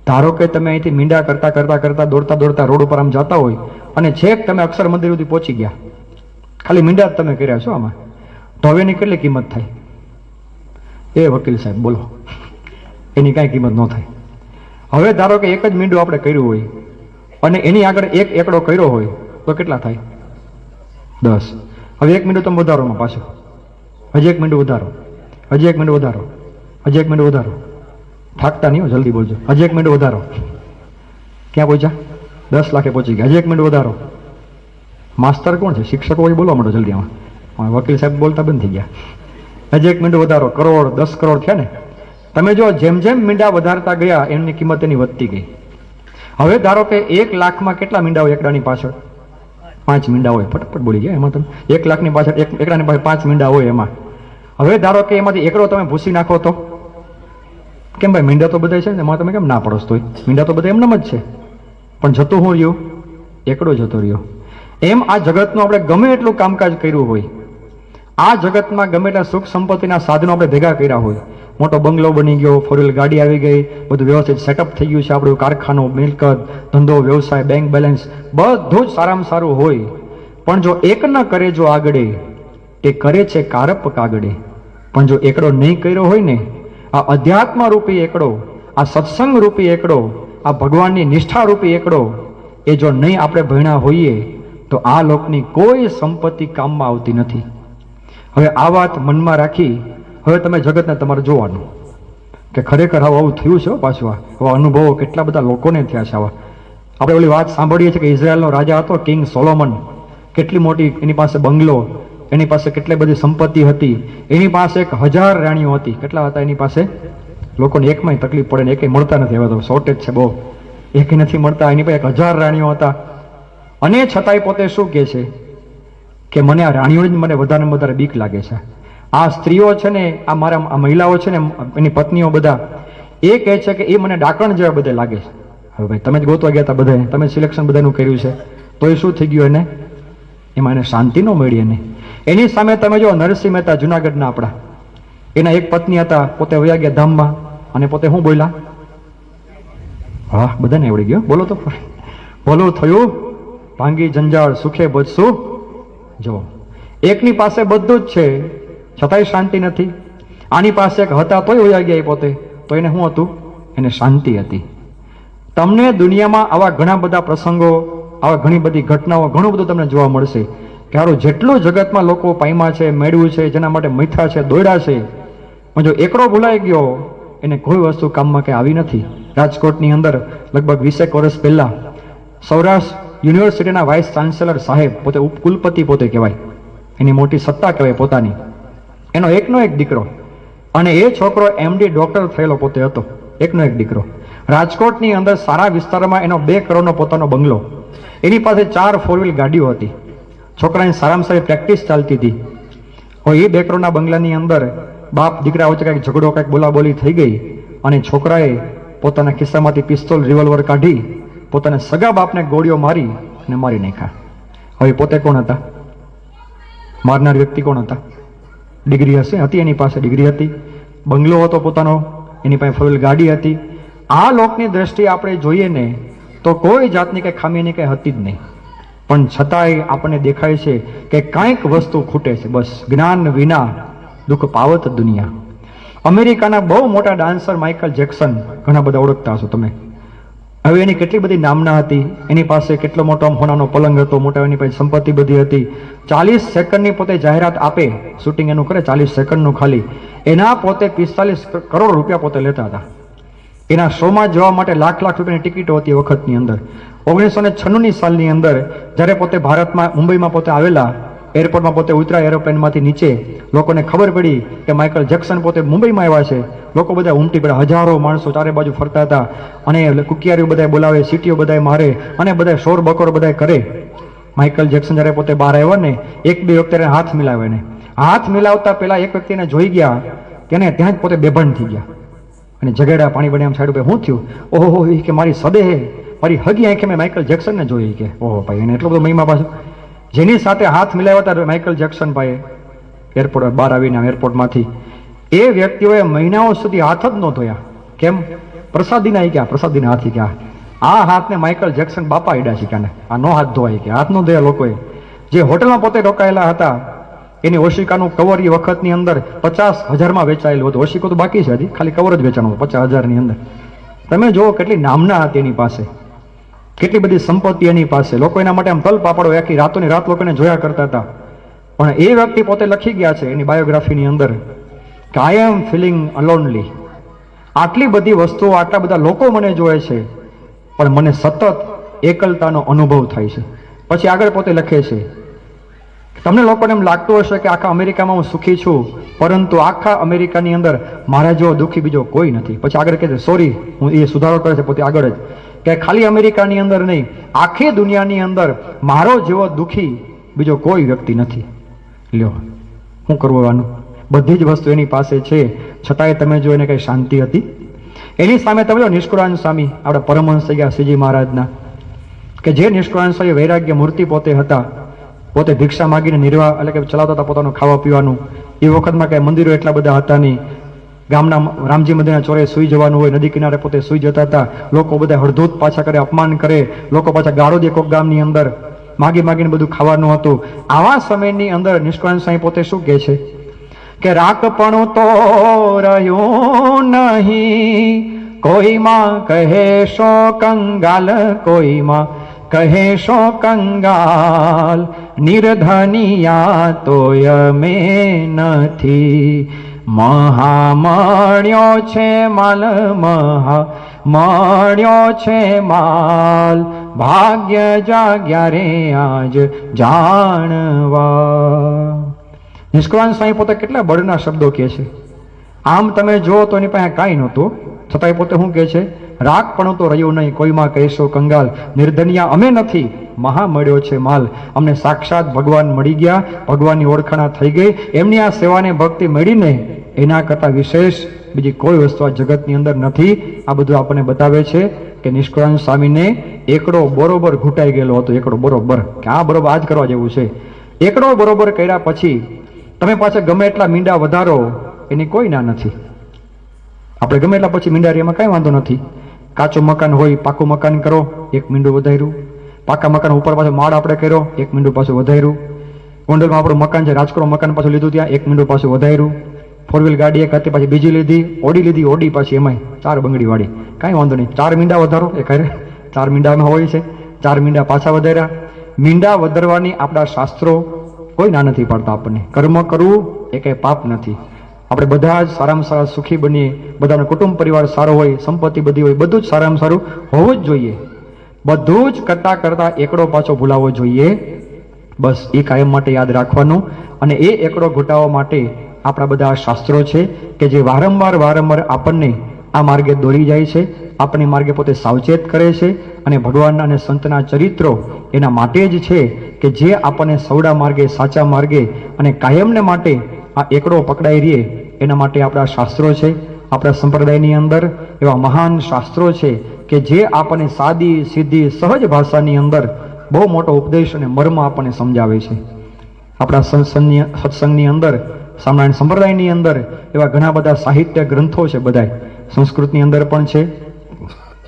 ધારો કે તમે અહીંથી મીંડા કરતા કરતા કરતા દોડતા દોડતા રોડ ઉપર આમ જતા હોય અને છેક તમે અક્ષર મંદિર સુધી પહોંચી ગયા, ખાલી મીંડા જ તમે કર્યા છો આમાં, તો હવે એની કેટલી કિંમત થાય? એ વકીલ સાહેબ બોલો, એની કાંઈ કિંમત ન થાય. હવે ધારો કે એક જ મીંડું આપણે કર્યું હોય અને એની આગળ એક એકડો કર્યો હોય તો કેટલા થાય? 10. હવે એક મીંડું તમે વધારોમાં પાછું, હજી એક મીંડું વધારો, હજી એક મીંડું વધારો, હજી એક મીંડું વધારો. થાકતા નહીં હો, જલ્દી બોલજો. હજી એક મીંડું વધારો. ક્યાં પહોંચ્યા? 10 લાખે પહોંચી ગયા. હજી એક મીંડું વધારો. માસ્તર કોણ છે? શિક્ષકો હોય, બોલવા માંડો જલ્દી. આમાં વકીલ સાહેબ બોલતા બંધ થઈ ગયા. હજી એક મીંડું વધારો, કરોડ, 10 કરોડ થયા ને. તમે જો જેમ જેમ મીંડા વધારતા ગયા એમની કિંમત એની વધતી ગઈ. હવે ધારો કે 1 લાખમાં કેટલા મીંડા હોય? એકડાની પાછળ 5 મીંડા હોય. ફટાફટ બોલી ગયા એમાં તમે. 1 લાખની પાછળ એકડાની પાછળ 5 મીંડા હોય એમાં. હવે ધારો કે એમાંથી એકડો તમે ભૂસી નાખો તો કેમ ભાઈ? મીંડા તો બધા છે ને, એમાં તમે કેમ ના પડો છો? મીંડા તો બધા એમનામ જ છે, પણ જતું હું રહ્યું? એકડો જતો રહ્યો. એમ આ જગતનું આપણે ગમે એટલું કામકાજ કર્યું હોય, આ જગતમાં ગમે એટલા સુખ સંપત્તિના સાધનો આપણે ભેગા કર્યા હોય, મોટો બંગલો બની ગયો, 4 ગાડી આવી ગઈ, બધું વ્યવસ્થિત સેટઅપ થઈ ગયું છે, આપણું કારખાનું, મિલકત, ધંધો, વ્યવસાય, બેંક બેલેન્સ બધું જ સારામાં સારું હોય, પણ જો એક ન કરે જો આગળે, તે કરે છે કારપ કાગડે. પણ જો એકડો નહીં કર્યો હોય ને, આ અધ્યાત્મ રૂપી એકડો, આ સત્સંગ રૂપી એકડો, આ ભગવાનની નિષ્ઠા રૂપી એકડો, એ જો નહીં આપણે ભણ્યા હોઈએ તો આ લોકની કોઈ સંપત્તિ કામમાં આવતી નથી. હવે આ વાત મનમાં રાખી હવે તમે જગતને તમારે જોવાનું કે ખરેખર આવું થયું છે. પાછું આવા અનુભવો કેટલા બધા લોકોને થયા છે. આવા આપણે ઓલી વાત સાંભળીએ છીએ કે ઇઝરાયલનો રાજા હતો કિંગ સોલોમન, કેટલી મોટી એની પાસે બંગલો, એની પાસે કેટલી બધી સંપત્તિ હતી, એની પાસે 1000 રાણીઓ હતી. કેટલા હતા એની પાસે? લોકોને એકમાંય તકલીફ પડે ને, એકે મળતા નથી. હવે તો શોર્ટેજ છે બહુ, એકે નથી મળતા. એની પાસે 1000 રાણીઓ હતા. અને છતાંય પોતે શું કહે છે કે મને આ રાણીઓ જ મને વધારે વધારે બીક લાગે છે. આ સ્ત્રીઓ છે ને, આ મારા આ મહિલાઓ છે ને, એની પત્નીઓ બધા એ કહે છે કે એ મને ડાકણ જેવા બધે લાગે છે. હવે ભાઈ તમે જ ગોતવા ગયા હતા બધા, તમે સિલેક્શન બધાનું કર્યું છે, તો એ શું થઈ ગયું એને? એમાં એને શાંતિ ન મળી. એને એની સામે તમે જો નરસિંહ મહેતા જુનાગઢના આપણા, એના એક પત્ની હતા, પોતે વયા ગયા ધામમાં, અને પોતે શું બોલ્યા? હા, બધાને આવડી ગયો, બોલો તો. ભલું થયું ભાંગી જંજાળ સુખે બચશું. જો એકની પાસે બધું જ છે છતાંય શાંતિ નથી, આની પાસે હતા તોય વયા ગયા પોતે, તો એને શું હતું? એને શાંતિ હતી. તમને દુનિયામાં આવા ઘણા બધા પ્રસંગો, આવા ઘણી બધી ઘટનાઓ, ઘણું બધું તમને જોવા મળશે કે હારું જેટલું જગતમાં લોકો પામ્યા છે, મેળવ્યું છે, જેના માટે મથ્યા છે, દોડ્યા છે, પણ જો એકડો ભૂલાઈ ગયો, એને કોઈ વસ્તુ કામમાં કંઈ આવી નથી. રાજકોટની અંદર લગભગ 20 વર્ષ પહેલા સૌરાષ્ટ્ર યુનિવર્સિટીના વાઇસ ચાન્સેલર સાહેબ, પોતે ઉપકુલપતિ પોતે કહેવાય, એની મોટી સત્તા કહેવાય પોતાની, એનો એકનો એક દીકરો, અને એ છોકરો MD ડોક્ટર થયેલો પોતે હતો, એકનો એક દીકરો. રાજકોટની અંદર સારા વિસ્તારમાં એનો 2 કરોડનો પોતાનો બંગલો, એની પાસે 4 4 વ્હીલ ગાડીઓ હતી, છોકરાની સારામાં સારી પ્રેક્ટિસ ચાલતી હતી. હવે એ 2 કરોડના બંગલાની અંદર બાપ દીકરા વચ્ચે કંઈક ઝઘડો, કંઈક બોલાબોલી થઈ ગઈ, અને છોકરાએ પોતાના ખિસ્સામાંથી પિસ્તોલ, રિવોલ્વર કાઢી પોતાના સગા બાપને ગોળીઓ મારી અને મારી નાખ્યા. હવે પોતે કોણ હતા? મારનાર વ્યક્તિ કોણ હતા? ડિગ્રી હતી એની પાસે, ડિગ્રી હતી, બંગલો હતો પોતાનો, એની પાસે 4 વ્હીલ ગાડી હતી. આ લોકની દ્રષ્ટિએ આપણે જોઈએ ને તો કોઈ જાતની કંઈ ખામીની કંઈ હતી જ નહીં, પણ છતાંય આપણને દેખાય છે કે કાંઈક વસ્તુ ખૂટે છે. બસ જ્ઞાન વિના દુઃખ પાવત દુનિયા. અમેરિકાના બહુ મોટા ડાન્સર માઇકલ જેક્સન, ઘણા બધા ઓળખતા હશો તમે. હવે એની કેટલી બધી નામના હતી, એની પાસે કેટલો મોટો હોનાનો પલંગ હતો, મોટા એની પાસે સંપત્તિ બધી હતી. 40 સેકન્ડની પોતે જાહેરાત આપે, શૂટિંગ એનું કરે 40 સેકન્ડનું ખાલી, એના પોતે 45 કરોડ રૂપિયા પોતે લેતા હતા. એના શોમાં જવા માટે લાખ લાખ રૂપિયાની ટિકિટો હતી વખતની અંદર. 1996ની સાલની અંદર જ્યારે પોતે ભારતમાં મુંબઈમાં પોતે આવેલા, એરપોર્ટમાં પોતે ઉતર્યા એરોપ્લેનમાંથી નીચે, લોકોને ખબર પડી કે માઇકલ જેક્સન પોતે મુંબઈમાં આવ્યા છે. લોકો બધા ઉમટી પડ્યા, હજારો માણસો ચારે બાજુ ફરતા હતા, અને કુકિયારીઓ બધા બોલાવે, સીટીઓ બધા મારે, અને બધા શોર બકોર બધા કરે. માઇકલ જેક્સન જ્યારે પોતે બહાર આવ્યા ને, 1-2 વખતે હાથ મિલાવે ને, હાથ મિલાવતા પહેલા એક વ્યક્તિને જોઈ ગયા કે ત્યાં જ પોતે બેભાન થઈ ગયા, અને ઝઘડા પાણી બને આમ સાઈડ ઉપર. શું થયું? ઓહો, એ કે મારી સદે હે, મારી હગી આંખે મેં માઇકલ જેક્સનને જોઈ. કે ઓહો ભાઈ, એને એટલો બધો મહિમા પાછો. જેની સાથે હાથ મિલાવ્યા હતા માઇકલ જેક્સન ભાઈ એરપોર્ટ બહાર આવીને, એરપોર્ટમાંથી એ વ્યક્તિઓએ મહિનાઓ સુધી હાથ જ ન ધોયા. કેમ? પ્રસાદીના ગયા, પ્રસાદીના હાથી ગયા. આ હાથને માઇકલ જેક્સન બાપા ઈડા શીખ્યા ને, આ નો હાથ ધોવાય કે હાથ નો ધોયા લોકોએ. જે હોટલમાં પોતે રોકાયેલા હતા, એની ઓશિકાનું કવર એ વખતની અંદર 50,000માં વેચાયેલું હતું. ઓશિકો તો બાકી છે, હજી ખાલી કવર જ વેચાણું 50,000ની અંદર. તમે જુઓ કેટલી નામના હતી એની પાસે, કેટલી બધી સંપત્તિ એની પાસે. લોકો એના માટે આમ તલ પાપડો આખી રાતોની રાત લોકોને જોયા કરતા હતા. પણ એ વ્યક્તિ પોતે લખી ગયા છે એની બાયોગ્રાફીની અંદર કે આઈ એમ ફિલિંગ અલોનલી. આટલી બધી વસ્તુઓ, આટલા બધા લોકો મને જોવે છે, પણ મને સતત એકલતાનો અનુભવ થાય છે. પછી આગળ પોતે લખે છે, તમને લોકોને એમ લાગતું હશે કે આખા અમેરિકામાં હું સુખી છું, પરંતુ આખા અમેરિકાની અંદર મારા જેવો દુઃખી બીજો કોઈ નથી. પછી આગળ કહે છે, સોરી, હું એ સુધારો કરે છે પોતે આગળ જ, કે ખાલી અમેરિકાની અંદર નહીં, આખી દુનિયાની અંદર મારો જેવો દુઃખી બીજો કોઈ વ્યક્તિ નથી. લ્યો, શું કરવાનું? બધી જ વસ્તુ એની પાસે છે, છતાંય તમે જો એને કઈ શાંતિ હતી? એની સામે તમે જો નિષ્કુળાનંદ સ્વામી, આપણા પરમહંસ થઈ ગયા શ્રીજી મહારાજના, કે જે નિષ્કુળાનંદ સ્વામી વૈરાગ્ય મૂર્તિ પોતે હતા, પોતે ભિક્ષા માગીને નિર્વાહ એટલે કે ચલાવતા હતા પોતાનું ખાવા પીવાનું. એ વખતમાં કઈ મંદિરો એટલા બધા હતા નહીં. ગામના રામજી મંદિરના ચોરે સુઈ જવાનું હોય, નદી કિનારે પોતે સુઈ જતા હતા. લોકો બધા હળધૂત પાછા કરે, અપમાન કરે, લોકો પાછા ગાળો દે કોક ગામની અંદર, માગી માગીને બધું ખાવાનું હતું. આવા સમયની અંદર નિષ્કુળાનંદ સ્વામી પોતે શું કહે છે કે રાખપણું તો રહ્યું નહીં, કોઈમાં કહેશો કંગાલ, કોઈમાં કહેશો કંગાલ, નિર્ધનિયા તોય અમે નથી. મહામણ્યો છે માલ, મહામણ્યો છે માલ, ભાગ્ય જાગ્યા રે આજ જાણવા. નિષ્કુળાનંદ સ્વામી પોતે કેટલા બળના શબ્દો કહે છે. આમ તમે જુઓ તો એની પાસે કાંઈ નહોતું, છતાંય પોતે શું કહે છે? રાખપણું તો રહ્યું નહીં, કોઈમાં કહેશો કંગાલ, નિર્ધનિયા અમે નથી, મહા મળ્યો છે માલ. અમને સાક્ષાત ભગવાન મળી ગયા, ભગવાનની ઓળખાણ થઈ ગઈ. એમની આ સેવાને ભક્તિ મળીને એના કરતાં વિશેષ બીજી કોઈ વસ્તુ આ જગતની અંદર નથી. આ બધું આપણને બતાવે છે કે નિષ્કુળાનંદ સ્વામીને એકડો બરોબર ઘૂંટાઈ ગયેલો હતો, એકડો બરોબર, કે આ બરોબર આ જ કરવા જેવું છે. એકડો બરોબર કર્યા પછી તમે પાછા ગમે એટલા મીંડા વધારો એની કોઈ ના નથી. આપણે ગમે એટલા પછી મીંડા એમાં કાંઈ વાંધો નથી. કાચું મકાન હોય, પાકું મકાન કરો, એક મીંડું વધાર્યું. પાકા મકાન ઉપર પાછો માળ આપણે કર્યો, એક મીંડું પાછું વધાર્યું. ગોંડલમાં આપણું મકાન છે, રાજકોટ મકાન પાછું લીધું, ત્યાં એક મીંડું પાછું વધાર્યું. 4 વ્હીલ ગાડી એક હતી, પાછી બીજી લીધી, ઓડી પાછી એમાંય 4 બંગડી વાળી, કાંઈ વાંધો નહીં. 4 મીંડા વધારો એ કરે, 4 મીંડામાં હોય છે, 4 મીંડા પાછા વધાર્યા. મીંડા વધારવાની આપણા શાસ્ત્રો કોઈ ના નથી પાડતા આપણને. કર્મ કરવું એ કંઈ પાપ નથી. આપણે બધા જ સારામાં સારા સુખી બનીએ, બધાનો કુટુંબ પરિવાર સારો હોય, સંપત્તિ બધી હોય, બધું જ સારામાં સારું હોવું જ જોઈએ. બધું જ કરતા કરતા એકડો પાછો ભૂલાવવો જોઈએ. બસ એ કાયમ માટે યાદ રાખવાનું. અને એ એકડો ઘટાડવા માટે આપણા બધા શાસ્ત્રો છે કે જે વારંવાર આપણને આ માર્ગે દોરી જાય છે, આપણને માર્ગે પોતે સાવચેત કરે છે. અને ભગવાનના અને સંતના ચરિત્રો એના માટે જ છે કે જે આપણને સવડા માર્ગે, સાચા માર્ગે અને કાયમને માટે આ એકડો પકડાઈ રહે એના માટે આપણા શાસ્ત્રો છે. આપણા સંપ્રદાયની અંદર એવા મહાન શાસ્ત્રો છે કે જે આપણને સાદી સીધી સહજ ભાષાની અંદર બહુ મોટો ઉપદેશ અને મર્મ આપણને સમજાવે છે. આપણા સત્સંગની અંદર, સ્વામિનારાયણ સંપ્રદાયની અંદર એવા ઘણા બધા સાહિત્ય ગ્રંથો છે. બધા સંસ્કૃતની અંદર પણ છે,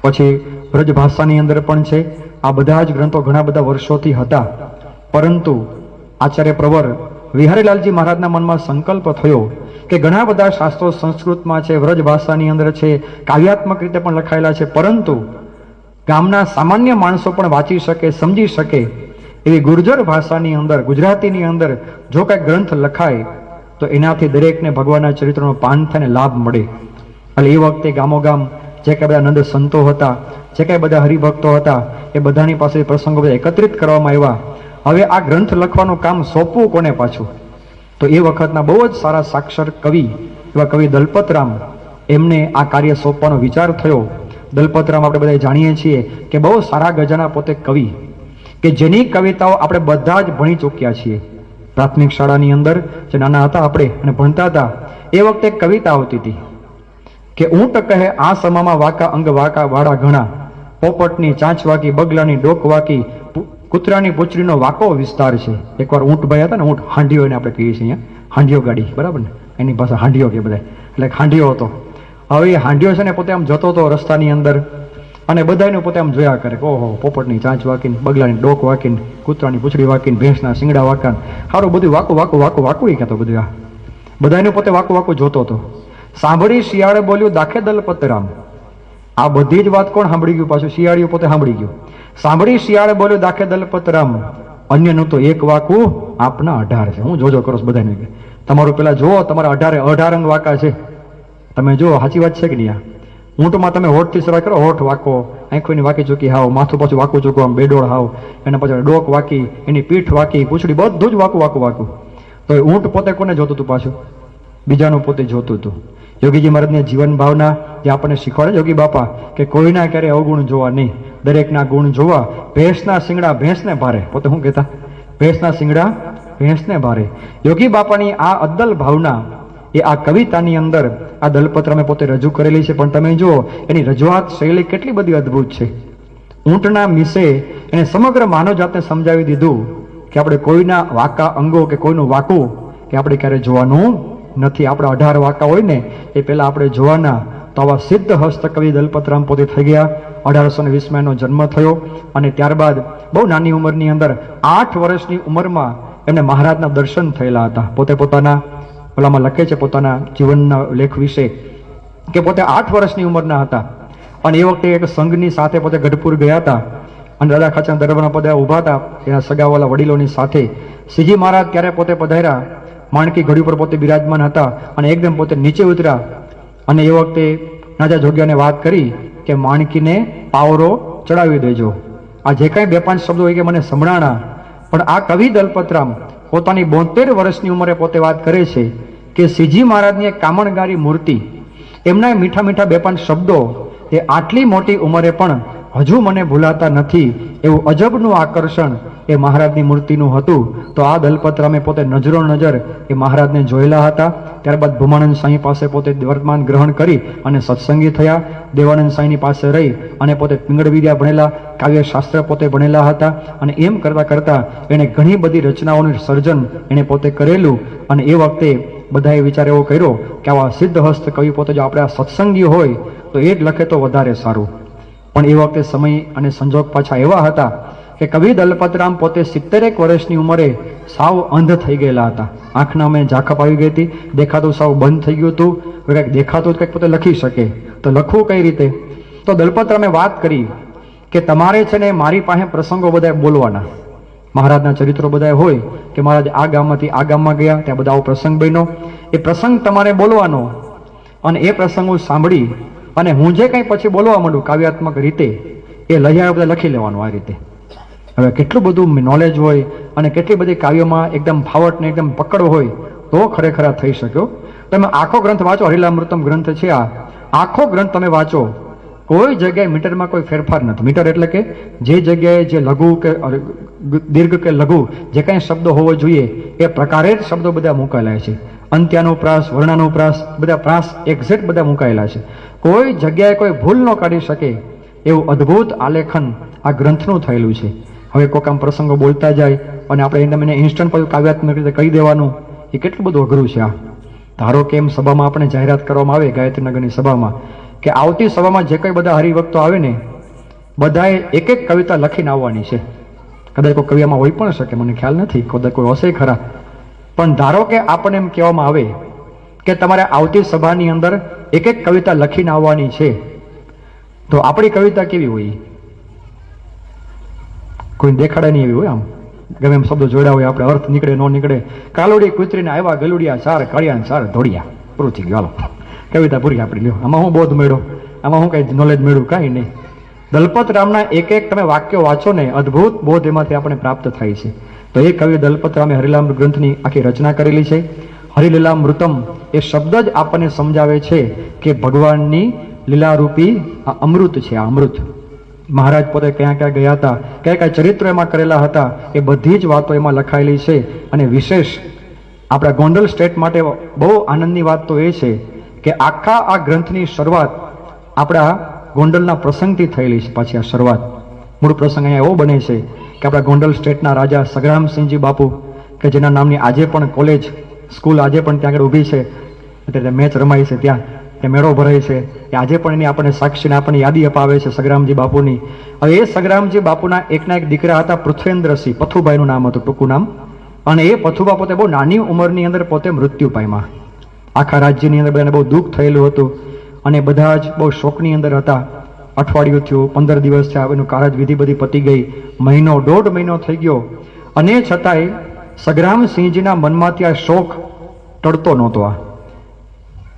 પછી બ્રજ ભાષાની અંદર પણ છે. આ બધા જ ગ્રંથો ઘણા બધા વર્ષોથી હતા, પરંતુ આચાર્ય પ્રવર વિહારીલાલજી મહારાજના મનમાં સંકલ્પ થયો કે ઘણા બધા શાસ્ત્રો સંસ્કૃતમાં છે, વ્રજ ભાષાની અંદર છે, કાવ્યાત્મક રીતે પણ લખાયેલા છે, પરંતુ ગામના સામાન્ય માણસો પણ વાંચી શકે, સમજી શકે એવી ગુર્જર ભાષાની અંદર, ગુજરાતીની અંદર જો કાંઈ ગ્રંથ લખાય તો એનાથી દરેકને ભગવાનના ચરિત્રનો પાન થઈને લાભ મળે. એટલે એ વખતે ગામોગામ જે કાંઈ બધા નંદ સંતો હતા, જે કાંઈ બધા હરિભક્તો હતા, એ બધાની પાસે પ્રસંગો બધા એકત્રિત કરવામાં આવ્યા. હવે આ ગ્રંથ લખવાનું કામ સોંપવું કોને પાછું? તો એ વખતના બહુ જ સારા સાક્ષર કવિ એવા કવિ દલપતરામ, એમને આ કાર્ય સોંપવાનો વિચાર થયો. દલપતરામ આપણે બધા જાણીએ છીએ કે બહુ સારા ગજાના પોતે કવિ, કે જેની કવિતાઓ આપણે બધા જ ભણી ચૂક્યા છીએ. પ્રાથમિક શાળાની અંદર જે નાના હતા આપણે અને ભણતા હતા, એ વખતે એક કવિતા આવતી હતી કે ઊંટ કહે આ સમામાં વાકા અંગ વાકા વાળા ઘણા, પોપટની ચાંચ વાકી, બગલાની ડોક વાકી, કૂતરાની પૂંછડીનો વાકો વિસ્તાર છે. એકવાર ઊંટ ભાઈ હતા ને, ઊંટ હાંડિયો એને આપણે કહીએ છીએ અહીંયા, હાંડિયો ગાડી, બરાબર ને, એની પાસે હાંડિયો કે બધા, એટલે હાંડિયો હતો. હવે એ હાંડિયો છે ને પોતે આમ જતો હતો રસ્તાની અંદર, અને બધાને પોતે આમ જોયા કરે કે ઓહો, પોપટની ચાંચ વાકીને, બગલાની ડોક વાકીને, કૂતરાની પૂંછડી વાકીને, ભેંસના શિંગડા વાકાને, સારું બધું વાકું એ કહેતો બધું. આ બધાને પોતે વાકું જોતો હતો. સાંભળી શિયાળે બોલ્યું દાખે દલપતરામ. આ બધી જ વાત કોણ સાંભળી ગયું? પાછું શિયાળીઓ પોતે સાંભળી ગયું. સાંભળી શિયાળે બોલ્યું દાખે દલપતરામ, અન્યનું તો એક વાકું આપના 18 છે. હું જોજો કરો બધાને, તમારું પેલા જુઓ, તમારા 18 અંગ વાકા છે. તમે જુઓ, સાચી વાત છે કે નહીં? ઊંટમાં તમે હોઠથી શરૂઆત કરો, હોઠ વાકો, આંખોની વાકી ચૂકી હાવ, માથું પાછું વાકું ચૂકવું, આમ બેડોળ હાવ, એના પછી ડોક વાકી, એની પીઠ વાકી, પૂંછડી, બધું જ વાકું. તો એ ઊંટ પોતે કોને જોતું હતું? પાછું બીજાનું પોતે જોતું હતું. યોગીજી મહારાજની જીવન ભાવના જે આપણને શીખવાડે યોગી બાપા, કે કોઈના ક્યારે અવગુણ જોવા નહીં, દરેકના ગુણ જોવા. ભેંસના શિંગડા ભેંસને ભારે, પોતે શું કહેતા? ભેંસના શિંગડા ભેંસને ભારે. યોગી બાપાની આ અદ્દલ ભાવના એ આ કવિતાની અંદર આ દલપતરામે પોતે રજૂ કરેલી છે. પણ તમે જુઓ એની રજૂઆત શૈલી કેટલી બધી અદ્ભુત છે. ઊંટના મિસે એને સમગ્ર માનવ જાતને સમજાવી દીધું કે આપણે કોઈના વાકા અંગો કે કોઈનું વાકું કે આપણે ક્યારે જોવાનું નથી. આપણે 18 વાકા હોય ને એ પહેલા આપણે જોવાના. તો આવા સિદ્ધ હસ્ત કવિ દલપતરામ પોતે થઈ ગયા. 1820માં એનો જન્મ થયો અને ત્યારબાદ બહુ નાની ઉંમરની અંદર 8 વર્ષની ઉંમરમાં એમને મહારાજના દર્શન થયેલા હતા. પોતે પોતાના ઓલામાં લખે છે પોતાના જીવનના લેખ વિશે કે પોતે 8 વર્ષની ઉંમરના હતા અને એ વખતે એક સંઘની સાથે પોતે ગઢપુર ગયા હતા અને દાદા ખાચરના દરબારના પદે ઊભા હતા એના સગાવાલા વડીલોની સાથે. શ્રીજી મહારાજ ત્યારે પોતે પધાર્યા, માણકી ઘડી ઉપર પોતે બિરાજમાન હતા અને એકદમ પોતે નીચે ઉતર્યા અને એ વખતે રાજા જોગ્યાને વાત કરી કે માણકીને પાવરો ચડાવી દેજો. આ જે કાંઈ 2-5 શબ્દો હોય કે મને સંભળાણા, પણ આ કવિ દલપતરામ પોતાની 72 વર્ષની ઉંમરે પોતે વાત કરે છે કે શ્રીજી મહારાજની એક કામણગારી મૂર્તિ, એમના મીઠા 2-5 શબ્દો એ આટલી મોટી ઉંમરે પણ હજુ મને ભૂલાતા નથી. એવું અજબનું આકર્ષણ એ મહારાજની મૂર્તિનું હતું. તો આ દલપતરામે પોતે નજરો નજર એ મહારાજને જોયેલા હતા. ત્યારબાદ ભૂમાનંદ સાંઈ પાસે પોતે વર્તમાન ગ્રહણ કરી અને સત્સંગી થયા. દેવાનંદ સાંઈની પાસે રહી અને પોતે પિંગળ વિદ્યા ભણેલા, કાવ્યશાસ્ત્ર પોતે ભણેલા હતા. અને એમ કરતા કરતા એણે ઘણી બધી રચનાઓનું સર્જન એણે પોતે કરેલું. અને એ વખતે બધાએ વિચાર એવો કર્યો કે આવા સિદ્ધહસ્ત કવિ પોતે જો આપણે આ સત્સંગી હોય તો એ જ લખે તો વધારે સારું. પણ એ વખતે સમય અને સંજોગ પાછા એવા હતા કે કવિ દલપતરામ પોતે 70 વર્ષની ઉંમરે સાવ અંધ થઈ ગયેલા હતા. આંખના અમે ઝાંખપ આવી ગઈ હતી, દેખાતું સાવ બંધ થઈ ગયું હતું. કંઈક દેખાતું કંઈક પોતે લખી શકે તો લખવું કઈ રીતે? તો દલપતરામે વાત કરી કે તમારે છે ને મારી પાસે પ્રસંગો બધા બોલવાના. મહારાજના ચરિત્રો બધા હોય કે મહારાજ આ ગામમાંથી આ ગામમાં ગયા, ત્યાં બધા આવો પ્રસંગ બન્યો. એ પ્રસંગ તમારે બોલવાનો અને એ પ્રસંગ હું સાંભળી અને હું જે કંઈ પછી બોલવા માંડું કાવ્યાત્મક રીતે એ લહિયા બધા લખી લેવાનું આ રીતે. હવે કેટલું બધું નોલેજ હોય અને કેટલી બધી કાવ્યોમાં એકદમ ફાવટ ને એકદમ પકડ હોય તો ખરેખર આ થઈ શક્યો. તમે આખો ગ્રંથ વાંચો, હરિલામૃતમ ગ્રંથ છે આ, આખો ગ્રંથ તમે વાંચો, કોઈ જગ્યાએ મીટરમાં કોઈ ફેરફાર નથી. મીટર એટલે કે જે જગ્યાએ જે લઘુ કે દીર્ઘ કે લઘુ જે કાંઈ શબ્દો હોવો જોઈએ એ પ્રકારે જ શબ્દો બધા મુકાયેલા છે. અંત્યાનુપ્રાસ, વર્ણાનુપ્રાસ, બધા પ્રાસ એક્ઝેક્ટ બધા મુકાયેલા છે. કોઈ જગ્યાએ કોઈ ભૂલ ન કાઢી શકે એવું અદ્ભુત આલેખન આ ગ્રંથનું થયેલું છે. હવે કોઈક આમ પ્રસંગો બોલતા જાય અને આપણે એને ઇન્સ્ટન્ટ પછી કાવ્યાત્મક રીતે કહી દેવાનું એ કેટલું બધું અઘરું છે. આ ધારો કે એમ સભામાં આપણે જાહેરાત કરવામાં આવે ગાયત્રીનગરની સભામાં કે આવતી સભામાં જે કંઈ બધા હરિભક્તો આવે ને બધાએ એક એક કવિતા લખીને આવવાની છે. કદાચ કોઈ કવિયામાં હોઈ પણ શકે, મને ખ્યાલ નથી, કદાચ કોઈ હશે ખરા. પણ ધારો કે આપણને એમ કહેવામાં આવે કે તમારે આવતી સભાની અંદર એક એક કવિતા લખીને આવવાની છે, તો આપણી કવિતા કેવી હોય? કોઈ દેખાડે નહીં એવી હોય. આમ ગમે એમ શબ્દો જોડ્યા હોય, આપણે અર્થ નીકળે ન નીકળે. કાલોડી કૂતરીને આવ્યા ગલુડિયા ચાર, કાળિયા ચાર ધોડિયા, પૂરું થઈ ગયું, હાલો કવિતા પૂરી આપણી લ્યો. આમાં હું બોધ મેળ્યો, આમાં હું કઈ નોલેજ મેળવ્યું? કાંઈ નહીં. દલપતરામના એક એક તમે વાક્યો વાંચો ને અદ્ભુત બોધ એમાંથી આપણે પ્રાપ્ત થાય છે. તો એ કવિ દલપતરામે હરિલામૃત ગ્રંથની આખી રચના કરેલી છે. હરિલીલામૃતમ એ શબ્દ જ આપણને સમજાવે છે કે ભગવાનની લીલારૂપી આ અમૃત છે. આ અમૃત મહારાજ પોતે ક્યાં ક્યાં ગયા હતા, કયા કયા ચરિત્રો એમાં કરેલા હતા, એ બધી જ વાતો એમાં લખાયેલી છે. અને વિશેષ આપણા ગોંડલ સ્ટેટ માટે બહુ આનંદની વાત તો એ છે કે આખા આ ગ્રંથની શરૂઆત આપણા ગોંડલના પ્રસંગથી થયેલી છે. પાછી આ શરૂઆત મૂળ પ્રસંગ અહીંયા એવો બને છે કે આપણા ગોંડલ સ્ટેટના રાજા સગ્રામસિંહજી બાપુ કે જેના નામની આજે પણ કોલેજ સ્કૂલ આજે પણ ત્યાં આગળ ઊભી છે, અત્યારે મેચ રમાય છે, ત્યાં મેળો ભરાય છે, એ આજે પણ એની આપણને સાક્ષીને આપણને યાદી અપાવે છે સગ્રામજી બાપુની. હવે એ સગ્રામજી બાપુના એકના એક દીકરા હતા પૃથ્વેન્દ્રસિંહ, પથુભાઈનું નામ હતું ટૂંકું નામ. અને એ પથુબા પોતે બહુ નાની ઉંમરની અંદર પોતે મૃત્યુ પામ્યા. આખા રાજ્યની અંદર બધાને બહુ દુઃખ થયેલું હતું અને બધા જ બહુ શોકની અંદર હતા. અઠવાડિયું થયું, 15 દિવસ થયા, એનું કારજ વિધિ બધી પતી ગઈ, મહિનો 1.5 મહિનો થઈ ગયો અને છતાંય સગ્રામસિંહજીના મનમાંથી આ શોક ટળતો નહોતો. આ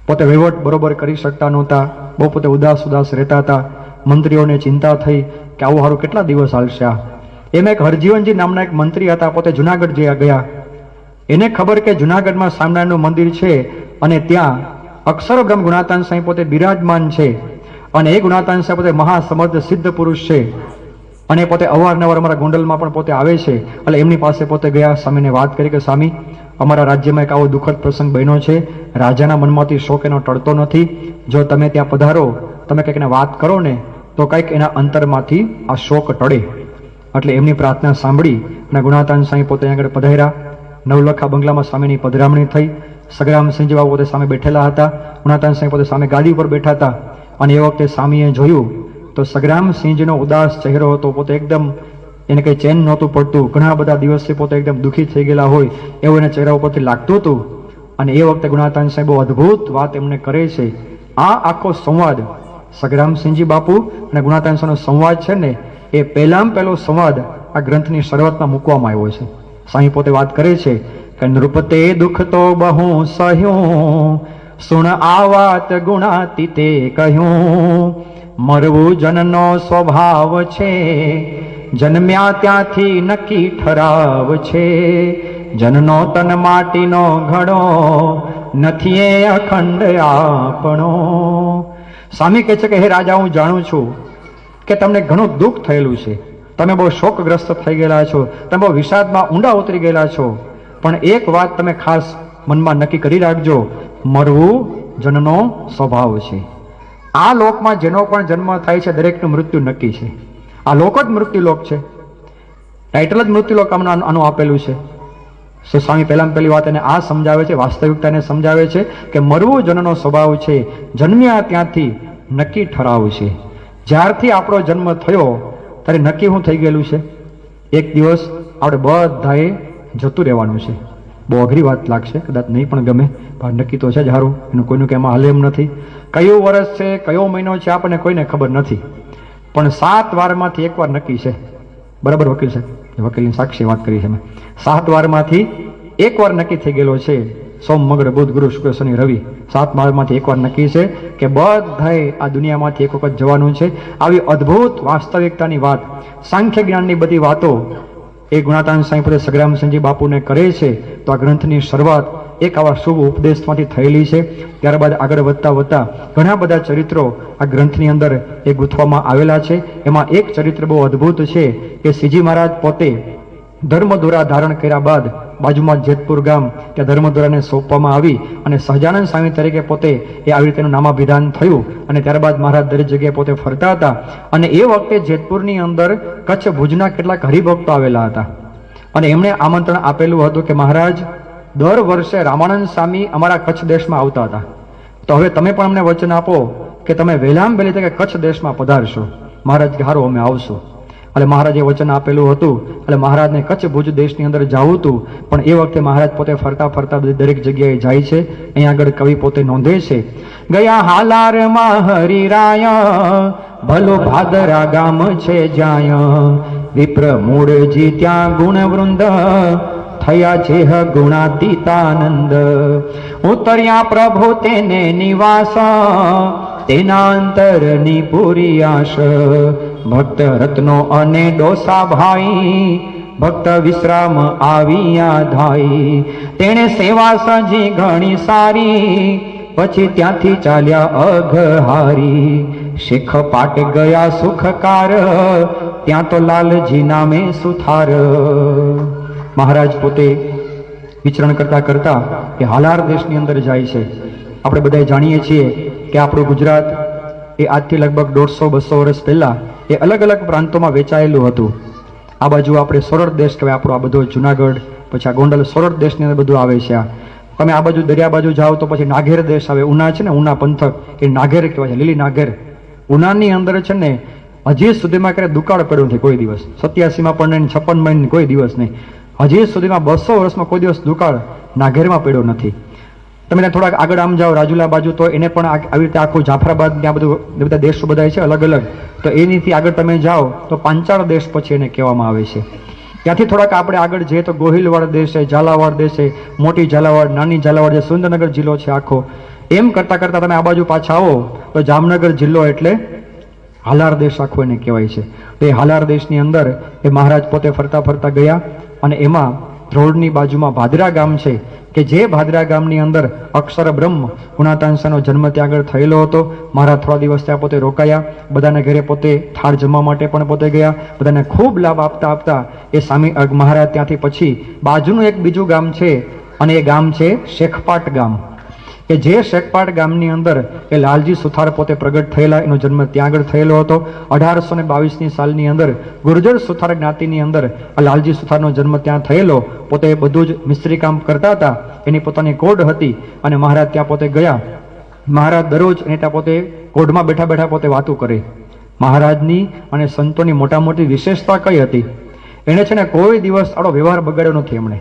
પોતે વહીવટ બરોબર કરી શકતા નહોતા, બહુ પોતે ઉદાસ રહેતા હતા. મંત્રીઓને ચિંતા થઈ કે આવું સારું કેટલા દિવસ હાલશે આ. એમ એક હરજીવનજી નામના એક મંત્રી હતા, પોતે જુનાગઢ ગયા. એને ખબર કે જુનાગઢમાં સ્વામિનારાયણનું મંદિર છે અને ત્યાં અક્ષરબ્રહ્મ ગુણાતાન સાંઈ પોતે બિરાજમાન છે અને એ ગુણાતાન સાંઈ પોતે મહાસમર્થ સિદ્ધ પુરુષ છે અને પોતે અવારનવાર અમારા ગોંડલમાં પણ પોતે આવે છે. એટલે એમની પાસે પોતે ગયા, સ્વામીને વાત કરી કે સ્વામી અમારા રાજ્યમાં એક આવો દુઃખદ પ્રસંગ બન્યો છે, રાજાના મનમાંથી શોક એનો ટળતો નથી, જો તમે ત્યાં પધારો, તમે કંઈક એને વાત કરો ને તો કંઈક એના અંતરમાંથી આ શોક ટળે. એટલે એમની પ્રાર્થના સાંભળી અને ગુણાતાન સાંઈ પોતે આગળ પધાર્યા. નવલખા બંગલામાં સ્વામીની પધરામણી થઈ. સગ્રામસિંહજી બાબુ પોતે સામે બેઠેલા હતા, ગુણાતાન સાંઈ પોતે સામે ગાદી ઉપર બેઠા હતા. અને એ વખતે સ્વામીએ જોયું તો સગ્રામસિંહજીનો ઉદાસ ચહેરો હતો, પોતે એકદમ એને કંઈ ચેન નહોતું પડતું, ઘણા બધા દિવસથી પોતે એકદમ દુઃખી થઈ ગયેલા હોય એવું એને ચહેરા ઉપરથી લાગતું હતું. અને એ વખતે ગુણાતાન સાહેબ બહુ અદ્ભુત વાત એમને કરે છે. આ આખો સંવાદ સગ્રામસિંહજી બાપુ અને ગુણાતાન સાહેબનો સંવાદ છે ને એ પહેલો સંવાદ આ ગ્રંથની શરૂઆતમાં મૂકવામાં આવ્યો છે. સાંઈ પોતે વાત કરે છે કે નૃપતે દુઃખ તો બહુ સહ્યું, સુણ આ વાત ગુણાતીતે કહ્યું, મરવું જનનો સ્વભાવ છે, જન્મ્યા ત્યાંથી નક્કી ઠરાવ છે, જનનો તન માટીનો ઘડો, નથી એ અખંડ આપણો. સ્વામી કહે છે કે હે રાજા, હું જાણું છું કે તમને ઘણું દુઃખ થયેલું છે, તમે બહુ શોકગ્રસ્ત થઈ ગયેલા છો, તમે બહુ વિષાદમાં ઊંડા ઉતરી ગયેલા છો, પણ એક વાત તમે ખાસ મનમાં નક્કી કરી રાખજો, મરવું જનનો સ્વભાવ છે. આ લોકમાં જેનો પણ જન્મ થાય છે દરેકનું મૃત્યુ નક્કી છે. આ લોક જ મૃત્યુલોક છે, ટાઇટલ જ મૃત્યુલોક આનું આપેલું છે. સ્વામી પહેલી વાત એને આ સમજાવે છે, વાસ્તવિકતાને સમજાવે છે કે મરવું જનનો સ્વભાવ છે, જન્મ્યા ત્યાંથી નક્કી ઠરાવ છે. જ્યારથી આપણો જન્મ થયો ત્યારે નક્કી શું થઈ ગયેલું છે, એક દિવસ આપણે બધાએ જતું રહેવાનું છે. બહુ અઘરી વાત લાગશે, કદાચ નહીં પણ ગમે, પણ નક્કી તો છે જ સારું, એનું કોઈનું કે એમાં હાલે એમ નથી. કયું વર્ષ છે, કયો મહિનો છે, આપણને કોઈને ખબર નથી, પણ 7 વારમાંથી એક વાર નક્કી છે. બરાબર વકીલ છે, વકીલની સાક્ષી વાત કરી છે મેં. 7 વારમાંથી એક વાર નક્કી થઈ ગયેલો છે, સોમ મંગળ બુધ ગુરુ શુક્ર શનિ રવિ, 7 વારમાંથી એક વાર નક્કી છે કે બધાએ આ દુનિયામાંથી એક વખત જવાનું છે. આવી અદ્ભુત વાસ્તવિકતાની વાત, સાંખ્ય જ્ઞાનની બધી વાતો એ ગુણાતાન સાંઈ પોતે સગ્રામસિંહજી બાપુને કરે છે. તો આ ગ્રંથની શરૂઆત એક આવા શુભ ઉપદેશમાંથી થયેલી છે. ત્યારબાદ આગળ વધતા વધતા ઘણા બધા ચરિત્રો આ ગ્રંથની અંદર એ ગૂંથવામાં આવેલા છે. એમાં એક ચરિત્ર બહુ અદ્ભુત છે કે શ્રીજી મહારાજ પોતે ધર્મધોરા ધારણ કર્યા બાદ બાજુમાં જેતપુર ગામ ત્યાં ધર્મધોરાને સોંપવામાં આવી અને સહજાનંદ સ્વામી તરીકે પોતે એ આવી રીતેનું નામાભિધાન થયું. અને ત્યારબાદ મહારાજ દરેક જગ્યાએ પોતે ફરતા હતા. અને એ વખતે જેતપુરની અંદર કચ્છ ભુજના કેટલાક હરિભક્તો આવેલા હતા અને એમણે આમંત્રણ આપેલું હતું કે મહારાજ દર વર્ષે રામાનંદ સ્વામી અમારા કચ્છ દેશમાં આવતા હતા, તો હવે તમે પણ અમને વચન આપો કે તમે વહેલામાં વહેલી તકે કચ્છ દેશમાં પધારશો. મહારાજ કે હારું અમે આવશું. એટલે મહારાજે વચન આપેલું હતું. એટલે મહારાજને કચ્છ ભુજ દેશની અંદર જવું હતું, પણ એ વખતે મહારાજ પોતે ફરતા ફરતા દરેક જગ્યાએ જાય છે. અહીંયા આગળ કવિ પોતે નોંધે છે, ગયા હાલારમાં હરિરાય ભલો ભાદરા ગામ છે જ્યાં વિપ્ર મૂળજી ત્યાં ગુણ વૃંદ થયા છે ગુણાતીતાનંદ. ઉતર્યા પ્રભુ તેને નિવાસ તેના અંતરની પૂરી આશ. ભક્ત રત્નો અને ડોસા ભાઈ ભક્ત વિશ્રામ આવ્યા ધાઈ. તેણે સેવા સજી ઘણી સારી પછી ત્યાંથી ચાલ્યા અઘહારી. શેખ પાટ ગયા સુખકાર ત્યાં તો લાલજી નામે સુથાર. મહારાજ પોતે વિચરણ કરતા કરતા એ હાલાર દેશની અંદર જાય છે. આપણે બધા જાણીએ છીએ કે આપણું ગુજરાત એ આજથી લગભગ 150-200 વર્ષ પહેલા એ અલગ અલગ પ્રાંતોમાં વેચાયેલું હતું. આ બાજુ આપણે સોરઠ દેશ કહેવાય, આપણો આ બધો જુનાગઢ, પછી આ ગોંડલ સોરઠ દેશની અંદર બધું આવે છે. તમે આ બાજુ દરિયા બાજુ જાઓ તો પછી નાઘેર દેશ આવે, ઉના છે ને, ઉના પંથક એ નાઘેર કહેવાય છે, લીલી નાઘેર. ઉનાની અંદર છે ને હજી સુધીમાં ક્યારે દુકાળ પડ્યો નથી કોઈ દિવસ. 87માં પણ નહીં, 56માં નહીં, કોઈ દિવસ નહીં. હજી સુધીમાં 200 વર્ષમાં કોઈ દિવસ દુકાળ નાઘેરમાં પડ્યો નથી. તમે ત્યાં થોડાક આગળ આમ જાઓ રાજુલા બાજુ તો એને પણ આવી રીતે આખું જાફરાબાદ ત્યાં બધું બધા દેશો બધા છે અલગ અલગ, તો એનીથી આગળ તમે જાઓ તો પાંચાળ દેશ પછી એને કહેવામાં આવે છે. ત્યાંથી થોડાક આપણે આગળ જઈએ તો ગોહિલવાડ દેશ છે, ઝાલાવાડ દેશ છે, મોટી ઝાલાવાડ, નાની ઝાલાવાડ, જે સુરેન્દ્રનગર જિલ્લો છે આખો. એમ કરતાં કરતાં તમે આ બાજુ પાછા આવો તો જામનગર જિલ્લો એટલે હાલાર દેશ આખો એને કહેવાય છે. તો એ હાલાર દેશની અંદર એ મહારાજ પોતે ફરતા ફરતા ગયા અને એમાં ધ્રોળની બાજુમાં ભાદરા ગામ છે કે જે ભાદરા ગામની અંદર અક્ષર બ્રહ્મ ગુણાતાંસાનો જન્મ ત્યાં આગળ થયેલો હતો. મહારાજ થોડા દિવસ ત્યાં પોતે રોકાયા, બધાને ઘરે પોતે થાળ જમવા માટે પણ પોતે ગયા, બધાને ખૂબ લાભ આપતા આપતા એ સ્વામી મહારાજ ત્યાંથી પછી બાજુનું એક બીજું ગામ છે અને એ ગામ છે શેખપાટ ગામ, કે જે શેખપાટ ગામની અંદર એ લાલજી સુથાર પોતે પ્રગટ થયેલા, એનો જન્મ ત્યાં આગળ થયેલો હતો. 1822ની સાલની અંદર ગુર્જર સુથાર જ્ઞાતિની અંદર આ લાલજી સુથારનો જન્મ ત્યાં થયેલો. પોતે બધું જ મિસ્ત્રી કામ કરતા હતા, એની પોતાની કોડ હતી અને મહારાજ ત્યાં પોતે ગયા. મહારાજ દરરોજ એને ત્યાં પોતે કોડમાં બેઠા બેઠા પોતે વાતો કરે. મહારાજની અને સંતોની મોટા મોટી વિશેષતા કઈ હતી, એને છે ને કોઈ દિવસ આડો વ્યવહાર બગાડ્યો નથી એમણે.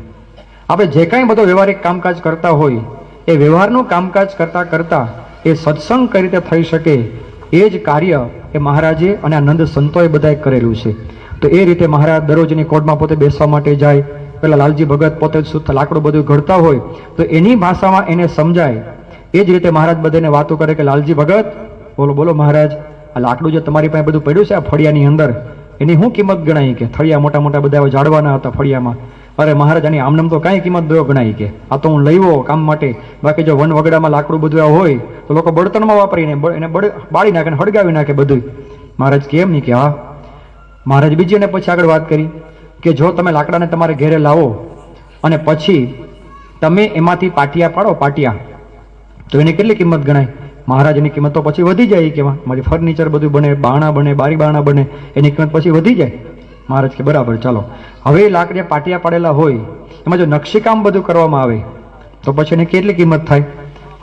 આપણે જે કાંઈ બધો વ્યવહારિક કામકાજ કરતા હોય એ વ્યવહારનું કામકાજ કરતા કરતા એ સત્સંગ કઈ રીતે થઈ શકે એ જ કાર્ય એ મહારાજે અને આ નંદ સંતોએ બધાએ કરેલું છે. તો એ રીતે મહારાજ દરરોજની કોડમાં પોતે બેસવા માટે જાય. પેલા લાલજી ભગત પોતે લાકડું બધું ઘડતા હોય તો એની ભાષામાં એને સમજાય. એ જ રીતે મહારાજ બધાને વાતો કરે કે લાલજી ભગત બોલો બોલો મહારાજ, આ લાકડું જે તમારી પાસે બધું પડ્યું છે આ ફળિયાની અંદર, એની શું કિંમત ગણાય કે થળિયા મોટા મોટા બધા ઝાડવાના હતા ફળિયામાં. અરે મહારાજ આની આમનામ તો કાંઈ કિંમત દો ગણાય કે આ તો હું લઈવો કામ માટે. બાકી જો વન વગડામાં લાકડું બધું હોય તો લોકો બળતણમાં વાપરીને એને બાળી નાખે, હળગાવી નાખે બધું. મહારાજ કેમ નહીં કે હા મહારાજ બીજી અને પછી આગળ વાત કરી કે જો તમે લાકડાને તમારે ઘેરે લાવો અને પછી તમે એમાંથી પાટિયા પાડો, પાટિયા, તો એની કેટલી કિંમત ગણાય? મહારાજ એની કિંમત તો પછી વધી જાય કે મારી ફર્નિચર બધું બને, બારણા બને, બારી બારણા બને, એની કિંમત પછી વધી જાય. મહારાજ કે બરાબર, ચાલો. હવે લાકડીયા પાટિયા પાડેલા હોય એમાં જો નકશીકામ બધું કરવામાં આવે તો પછી એની કેટલી કિંમત થાય?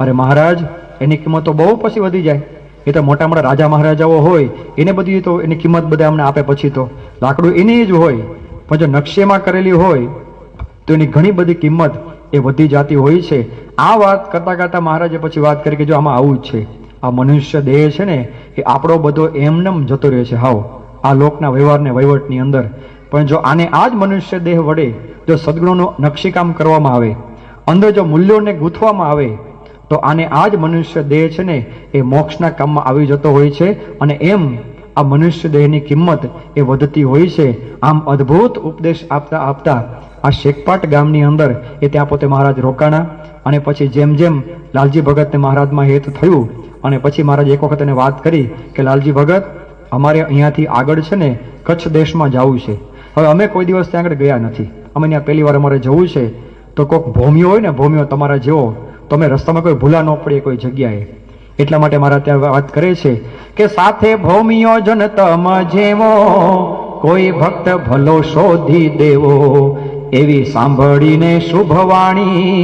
અરે મહારાજ, એની કિંમત તો બહુ પછી વધી જાય. એ તો મોટા મોટા રાજા મહારાજાઓ હોય એને બધી તો એની કિંમત બધા અમને આપે પછી તો લાકડું એની જ હોય, પણ જો નકશેમાં કરેલી હોય તો એની ઘણી બધી કિંમત એ વધી જતી હોય છે. આ વાત કરતા કરતા મહારાજે પછી વાત કરી કે જો આમાં આવું જ છે, આ મનુષ્ય દેહ છે ને એ આપણો બધો એમનેમ જતો રહે છે હાવ આ લોકના વ્યવહારને વહીવટની અંદર. પણ જો આને આ જ મનુષ્ય દેહ વડે જો સદગુણોનું નકશીકામ કરવામાં આવે, અંદર જો મૂલ્યોને ગૂંથવામાં આવે તો આને આ જ મનુષ્ય દેહ છે ને એ મોક્ષના કામમાં આવી જતો હોય છે. અને એમ આ મનુષ્ય દેહની કિંમત એ વધતી હોય છે. આમ અદ્ભુત ઉપદેશ આપતા આપતા આ શેખપાટ ગામની અંદર એ ત્યાં પોતે મહારાજ રોકાણા. અને પછી જેમ જેમ લાલજી ભગતને મહારાજમાં હેત થયું અને પછી મહારાજ એક વખત એને વાત કરી કે લાલજી ભગત, અમારે અહીંયાથી આગળ છે ને કચ્છ દેશમાં જવું છે. હવે અમે કોઈ દિવસ ત્યાં આગળ ગયા નથી, અમે ત્યાં પહેલી વાર અમારે જવું છે. તો કોઈક ભોમિયો હોય ને, ભોમિયો તમારા જેવો, તો અમે રસ્તામાં કોઈ ભૂલા ન પડીએ કોઈ જગ્યાએ. એટલા માટે મારા ત્યાં વાત કરે છે કે સાથે ભોમિયો જન તમ જેવો, કોઈ ભક્ત ભલો શોધી દેવો, એવી સાંભળીને શુભવાણી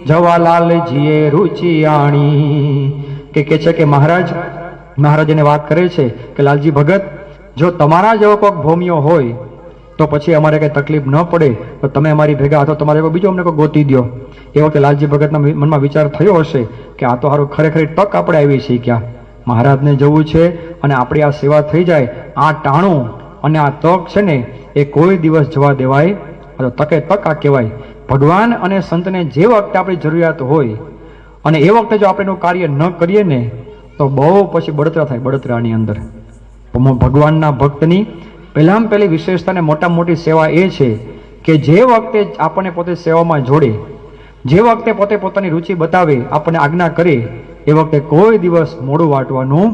જવાલાલજીએ રુચિ આણી. કે છે કે મહારાજ એને વાત કરે છે કે લાલજી ભગત, જો તમારા જેવો કોઈક ભોમિયો હોય તો પછી અમારે કઈ તકલીફ ન પડે તો તમે અમારી ભેગા હતો, તમારે બીજો અમને કોઈ ગોતી દો. એ વખતે લાલજી ભગતના મનમાં વિચાર થયો હશે કે આ તો સારું ખરેખર તક આપણે આવી છે, ક્યાં મહારાજને જવું છે અને આપણી આ સેવા થઈ જાય, આ ટાણું અને આ તક છે ને એ કોઈ દિવસ જવા દેવાય. તકે તક આ કહેવાય. ભગવાન અને સંતને જે વખતે આપણી જરૂરિયાત હોય અને એ વખતે જો આપણે એનું કાર્ય ન કરીએ ને તો બહુ પછી બળતરા થાય. બળતરાની અંદર ભગવાનના ભક્તની પહેલામાં પહેલી વિશેષતા ને મોટા મોટી સેવા એ છે કે જે વખતે આપણને પોતે સેવામાં જોડે, જે વખતે પોતે પોતાની રુચિ બતાવે, આપણને આજ્ઞા કરે, એ વખતે કોઈ દિવસ મોડું વાટવાનું.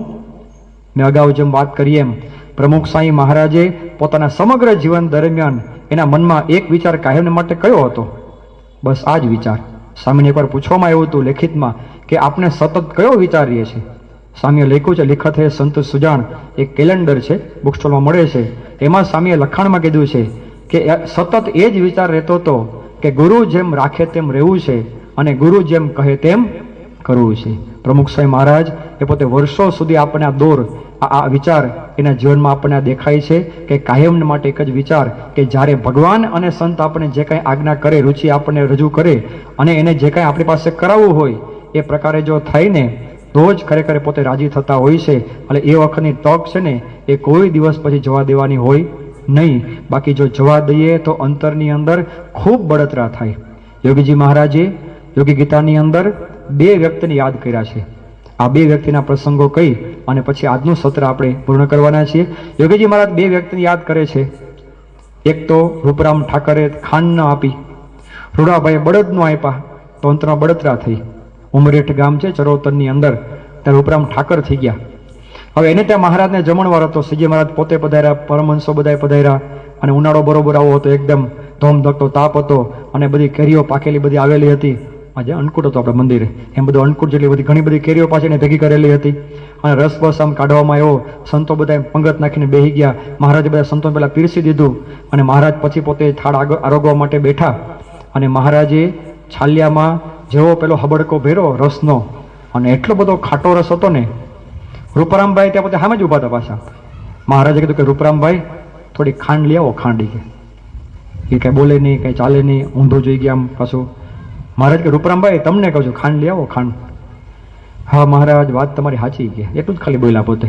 મેં અગાઉ જેમ વાત કરી એમ પ્રમુખ સાંઈ મહારાજે પોતાના સમગ્ર જીવન દરમિયાન એના મનમાં એક વિચાર કાયમ માટે કયો હતો? બસ આ જ વિચાર. સ્વામીને એકવાર પૂછવામાં આવ્યું હતું લેખિતમાં કે આપણે સતત કયો વિચાર રહીએ છીએ? સ્વામીએ લખ્યું છે, લેખક હે સંત સુજાણ, એક કેલેન્ડર છે, બુક સ્ટોલમાં મળે છે. એમાં સ્વામીએ લખાણમાં કીધું છે કે સતત એ જ વિચાર રહેતો હતો કે ગુરુ જેમ રાખે તેમ રહેવું છે અને ગુરુ જેમ કહે તેમ કરવું છે. પ્રમુખ સ્વામી મહારાજ એ પોતે વર્ષો સુધી આપણને આ દોર, આ વિચાર એના જીવનમાં આપણને દેખાય છે કે કાયમ માટે એક જ વિચાર કે જ્યારે ભગવાન અને સંત આપણને જે કાંઈ આજ્ઞા કરે, રુચિ આપણને રજૂ કરે અને એને જે કાંઈ આપણી પાસે કરાવવું હોય એ પ્રકારે જો થઈને તો જ ખરેખર પોતે રાજી થતા હોય છે. એટલે એ વખતની તક છે ને એ કોઈ દિવસ પછી જવા દેવાની હોય નહીં. બાકી જો જવા દઈએ તો અંતરની અંદર ખૂબ બળતરા થાય. યોગીજી મહારાજે યોગી ગીતાની અંદર 2 વ્યક્તિને યાદ કર્યા છે. આ 2 વ્યક્તિના પ્રસંગો કહી અને પછી આજનું સત્ર આપણે પૂર્ણ કરવાના છીએ. યોગીજી મહારાજ 2 વ્યક્તિને યાદ કરે છે. એક તો રૂપરામ ઠાકરે ખાંડ ન આપી, રૂડાભાઈ બળદ નો આપ્યા તો અંતરમાં બળતરા થઈ. ઉમરેઠ ગામ છે ચરોતરની અંદર, ત્યાં રૂપરામ ઠાકર થઈ ગયા. હવે એને ત્યાં મહારાજને જમણવાર હતો. શ્રીજી મહારાજ પોતે પધાર્યા, પરમહંસો બધા પધાર્યા અને ઉનાળો બરોબર આવો હતો, એકદમ ધોમધકતો તાપ હતો અને બધી કેરીઓ પાકેલી બધી આવેલી હતી. આજે અન્નકૂટ હતો આપણે મંદિરે, એમ બધું અન્નકૂટ જેટલી બધી ઘણી બધી કેરીઓ પાછી એને ભેગી કરેલી હતી અને રસ બસ આમ કાઢવામાં આવ્યો. સંતો બધા પંગત નાખીને બેસી ગયા. મહારાજે બધા સંતો પહેલા પીરસી દીધું અને મહારાજ પછી પોતે થાળ આરોગવા માટે બેઠા અને મહારાજે છાલિયામાં જેવો પેલો હબડકો ભેરો રસનો અને એટલો બધો ખાટો રસ હતો ને, રૂપરામભાઈ ત્યાં પોતે સામે જ ઉભા હતા પાછા. મહારાજે કીધું કે રૂપરામભાઈ થોડી ખાંડ લઈ આવો. ખાંડી કે એ કઈ બોલે નહીં, કઈ ચાલે નહીં, ઊંધું જોઈ ગયા આમ પાછું. મહારાજ કે રૂપરામભાઈ તમને કહું છું ખાંડ લઈ આવો. ખાંડ. હા મહારાજ વાત તમારી સાચી કે એટલું જ ખાલી બોલ્યા પોતે,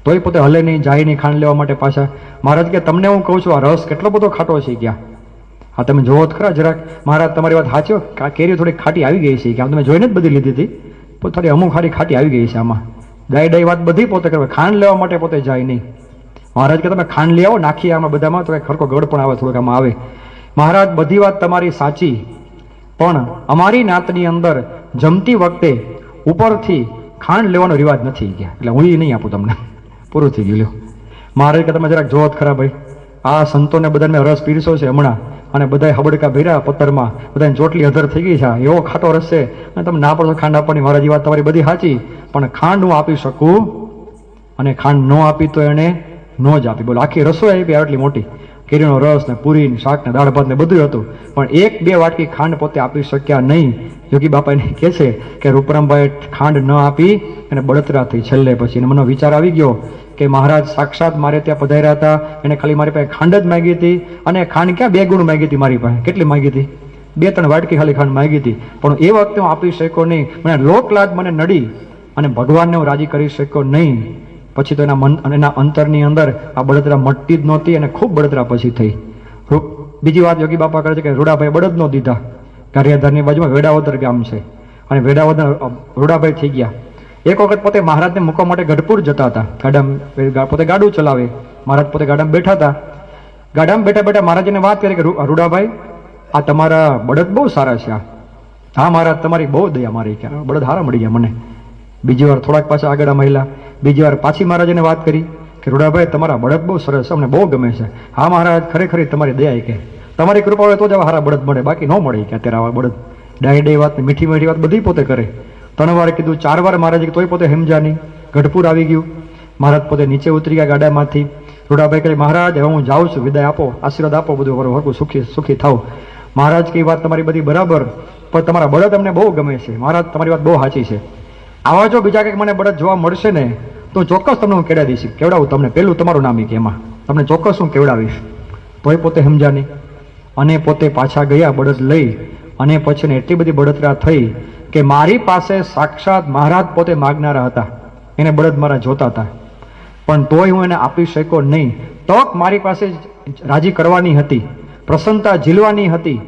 તોય પોતે હલે નહીં, જાય નહીં ખાંડ લેવા માટે પાછા. મહારાજ કે તમને હું કહું છું આ રસ કેટલો બધો ખાટો છે ગયા. હા તમે જોવો જ ખરા જરાક. મહારાજ તમારી વાત સાચી, કેરી થોડી ખાટી આવી ગઈ છે કે તમે જોઈને જ બધી લીધી હતી, પણ થોડી અમુક ખાટી આવી ગઈ છે આમાં. ડાઈ વાત બધી પોતે કરે, ખાંડ લેવા માટે પોતે જાય નહીં. મહારાજ કે તમે ખાંડ લઈ આવો, નાખીએ આમાં બધામાં તો ખરકો ગળ પણ આવે, થોડુંક આમાં આવે. મહારાજ બધી વાત તમારી સાચી, પણ અમારી નાતની અંદર જમતી વખતે ઉપરથી ખાંડ લેવાનો રિવાજ નથી ગયા, એટલે હું એ નહીં આપું તમને. પૂરું થઈ ગયું. મહારાજ કે તમે જરાક જોવો જ ખરા ભાઈ, આ સંતોને બધાને રસ પીરસો છે હમણાં, અને બધાય હબડકા ભર્યા પથ્થરમાં, બધાની ચોટલી અધર થઈ ગઈ છે, એવો ખાટો રસ છે, અને તમે ના પડશો ખાંડ આપવાની. મહારાજ વાત તમારી બધી સાચી, પણ ખાંડ હું આપી શકું, અને ખાંડ ન આપી તો એને ન જ આપી. બોલો, આખી રસોઈ આપી આટલી મોટી, કેરીનો રસ ને પૂરી ને શાક ને દાળ ભાત ને બધું હતું, પણ એક બે વાટકી ખાંડ પોતે આપી શક્યા નહીં. યોગી બાપા એને કહે છે કે રૂપરામભાઈ ખાંડ ન આપી અને બળતરા થઈ છેલ્લે. પછી એને મને વિચાર આવી ગયો કે મહારાજ સાક્ષાત મારે ત્યાં પધાર્યા હતા, એને ખાલી મારી પાસે ખાંડ જ માંગી હતી, અને ખાંડ ક્યાં 2 ગુણ માંગી હતી મારી પાસે, કેટલી માંગી હતી? 2-3 વાટકી ખાલી ખાંડ માંગી હતી, પણ એ વખતે હું આપી શક્યો નહીં. મને લોકલાજ મને નડી, અને ભગવાનને હું રાજી કરી શક્યો નહીં. પછી તો એના અંતરની અંદર આ બળતરા મટતી જ નહોતી, અને ખૂબ બળતરા પછી થઈ. બીજી વાત યોગી બાપા કરે છે કે રૂડાભાઈ બળદ નો દીધા. ગારિયાધારની બાજુમાં વેડાવદર ગામ છે, અને વેડાવદર રૂડાભાઈ થઈ ગયા. એક વખત પોતે મહારાજને મૂકવા માટે ગઢપુર જતા હતા, પોતે ગાડું ચલાવે, મહારાજ પોતે ગાડામાં બેઠા હતા. ગાડામાં બેઠા બેઠા મહારાજને વાત કરી કે રૂડાભાઈ, આ તમારા બળદ બહુ સારા છે. હા મહારાજ, તમારી બહુ દયા મારી, કે બળદ સારા મળી ગયા મને. બીજી વાર થોડાક પાછા આગળ મહિલા, બીજી વાર પાછી મહારાજને વાત કરી કે રૂડાભાઈ, તમારા બળદ બહુ સરસ છે, અમને બહુ ગમે છે. હા મહારાજ, ખરેખર તમારી દયા, કે તમારી કૃપા હોય તો જ આવા સારા બળદ મળે, બાકી ન મળે કે અત્યારે આવા બળદ. ડાય વાત ને મીઠી મીઠી વાત બધી પોતે કરે. 3 વાર કીધું, 4 વાર મહારાજ તોય પોતે સમજા નહીં. ગઢપુર આવી ગયું, મહારાજ પોતે નીચે ઉતરી ગયા ગાડામાંથી. રૂડાભાઈ કહે, મહારાજ હવે હું જાઉં છું, વિદાય આપો, આશીર્વાદ આપો, બધું કરો, હરકું સુખી થાવ. મહારાજ કઈ વાત તમારી બધી બરાબર, પણ તમારા બળદ અમને બહુ ગમે છે. મહારાજ તમારી વાત બહુ સાચી છે. આવા જો બીજા કંઈક મને બળદ જોવા મળશે ને તો ચોક્કસ તમને હું કેળા દઈશ, કેવડાવું તમને. પહેલું તમારું નામ કે એમાં તમને ચોક્કસ હું કેવડાવીશ. તોય પોતે સમજા નહીં, અને પોતે પાછા ગયા બળદ લઈ. અને પછી એટલી બધી બળતરા થઈ કે મારી પાસે સાક્ષાત મહારાજ પોતે માગનારા હતા, એને બળદ મારા જોતા હતા, પણ તોય હું એને આપી શક્યો નહીં. તક મારી પાસે રાજી કરવાની હતી, પ્રસન્નતા ઝીલવાની હતી,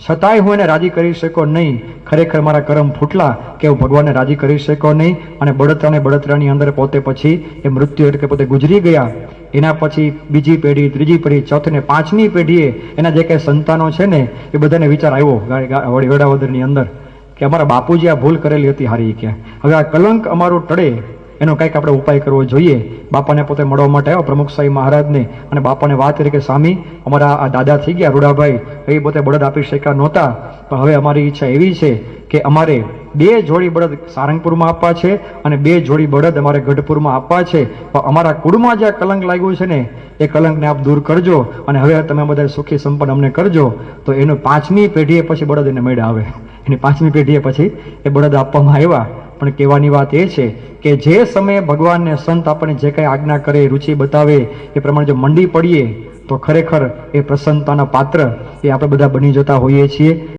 છતાંય હું એને રાજી કરી શક્યો નહીં. ખરેખર મારા કરમ ફૂટલા કે હું ભગવાનને રાજી કરી શક્યો નહીં. અને બળતરાની અંદર પોતે પછી એ મૃત્યુ એટલે કે પોતે ગુજરી ગયા. એના પછી બીજી પેઢી, ત્રીજી પેઢી, ચોથી ને 5મી પેઢીએ એના જે કંઈ સંતાનો છે ને એ બધાને વિચાર આવ્યો વેડાવદરની અંદર કે અમારા બાપુજી આ ભૂલ કરેલી હતી હારી, કે હવે આ કલંક અમારું ટળે એનો કંઈક આપણે ઉપાય કરવો જોઈએ. બાપાને પોતે મળવા માટે આવ્યો પ્રમુખ સાહેબ મહારાજને, અને બાપાને વાત કરી કે સ્વામી, અમારા આ દાદા થઈ ગયા રૂડાભાઈ, એ પોતે બળદ આપી શક્યા નહોતા, પણ હવે અમારી ઈચ્છા એવી છે કે અમારે 2 જોડી બળદ સારંગપુરમાં આપવા છે, અને 2 જોડી બળદ અમારે ગઢપુરમાં આપવા છે. પણ અમારા કુળમાં જે કલંક લાગ્યું છે ને એ કલંકને આપ દૂર કરજો, અને હવે તમે બધા સુખી સંપન્ન અમને કરજો. તો એનું 5મી પેઢીએ પછી બળદ એને મળ્યા. આવે એની 5મી પેઢીએ પછી એ બળદ આપવામાં આવ્યા. પણ કહેવાની વાત એ છે કે જે સમયે ભગવાનને સંત આપણને જે કંઈ આજ્ઞા કરે, રુચિ બતાવે, એ પ્રમાણે જો મંડી પડીએ તો ખરેખર એ પ્રસન્નતાના પાત્ર એ આપણે બધા બની જતા હોઈએ છીએ.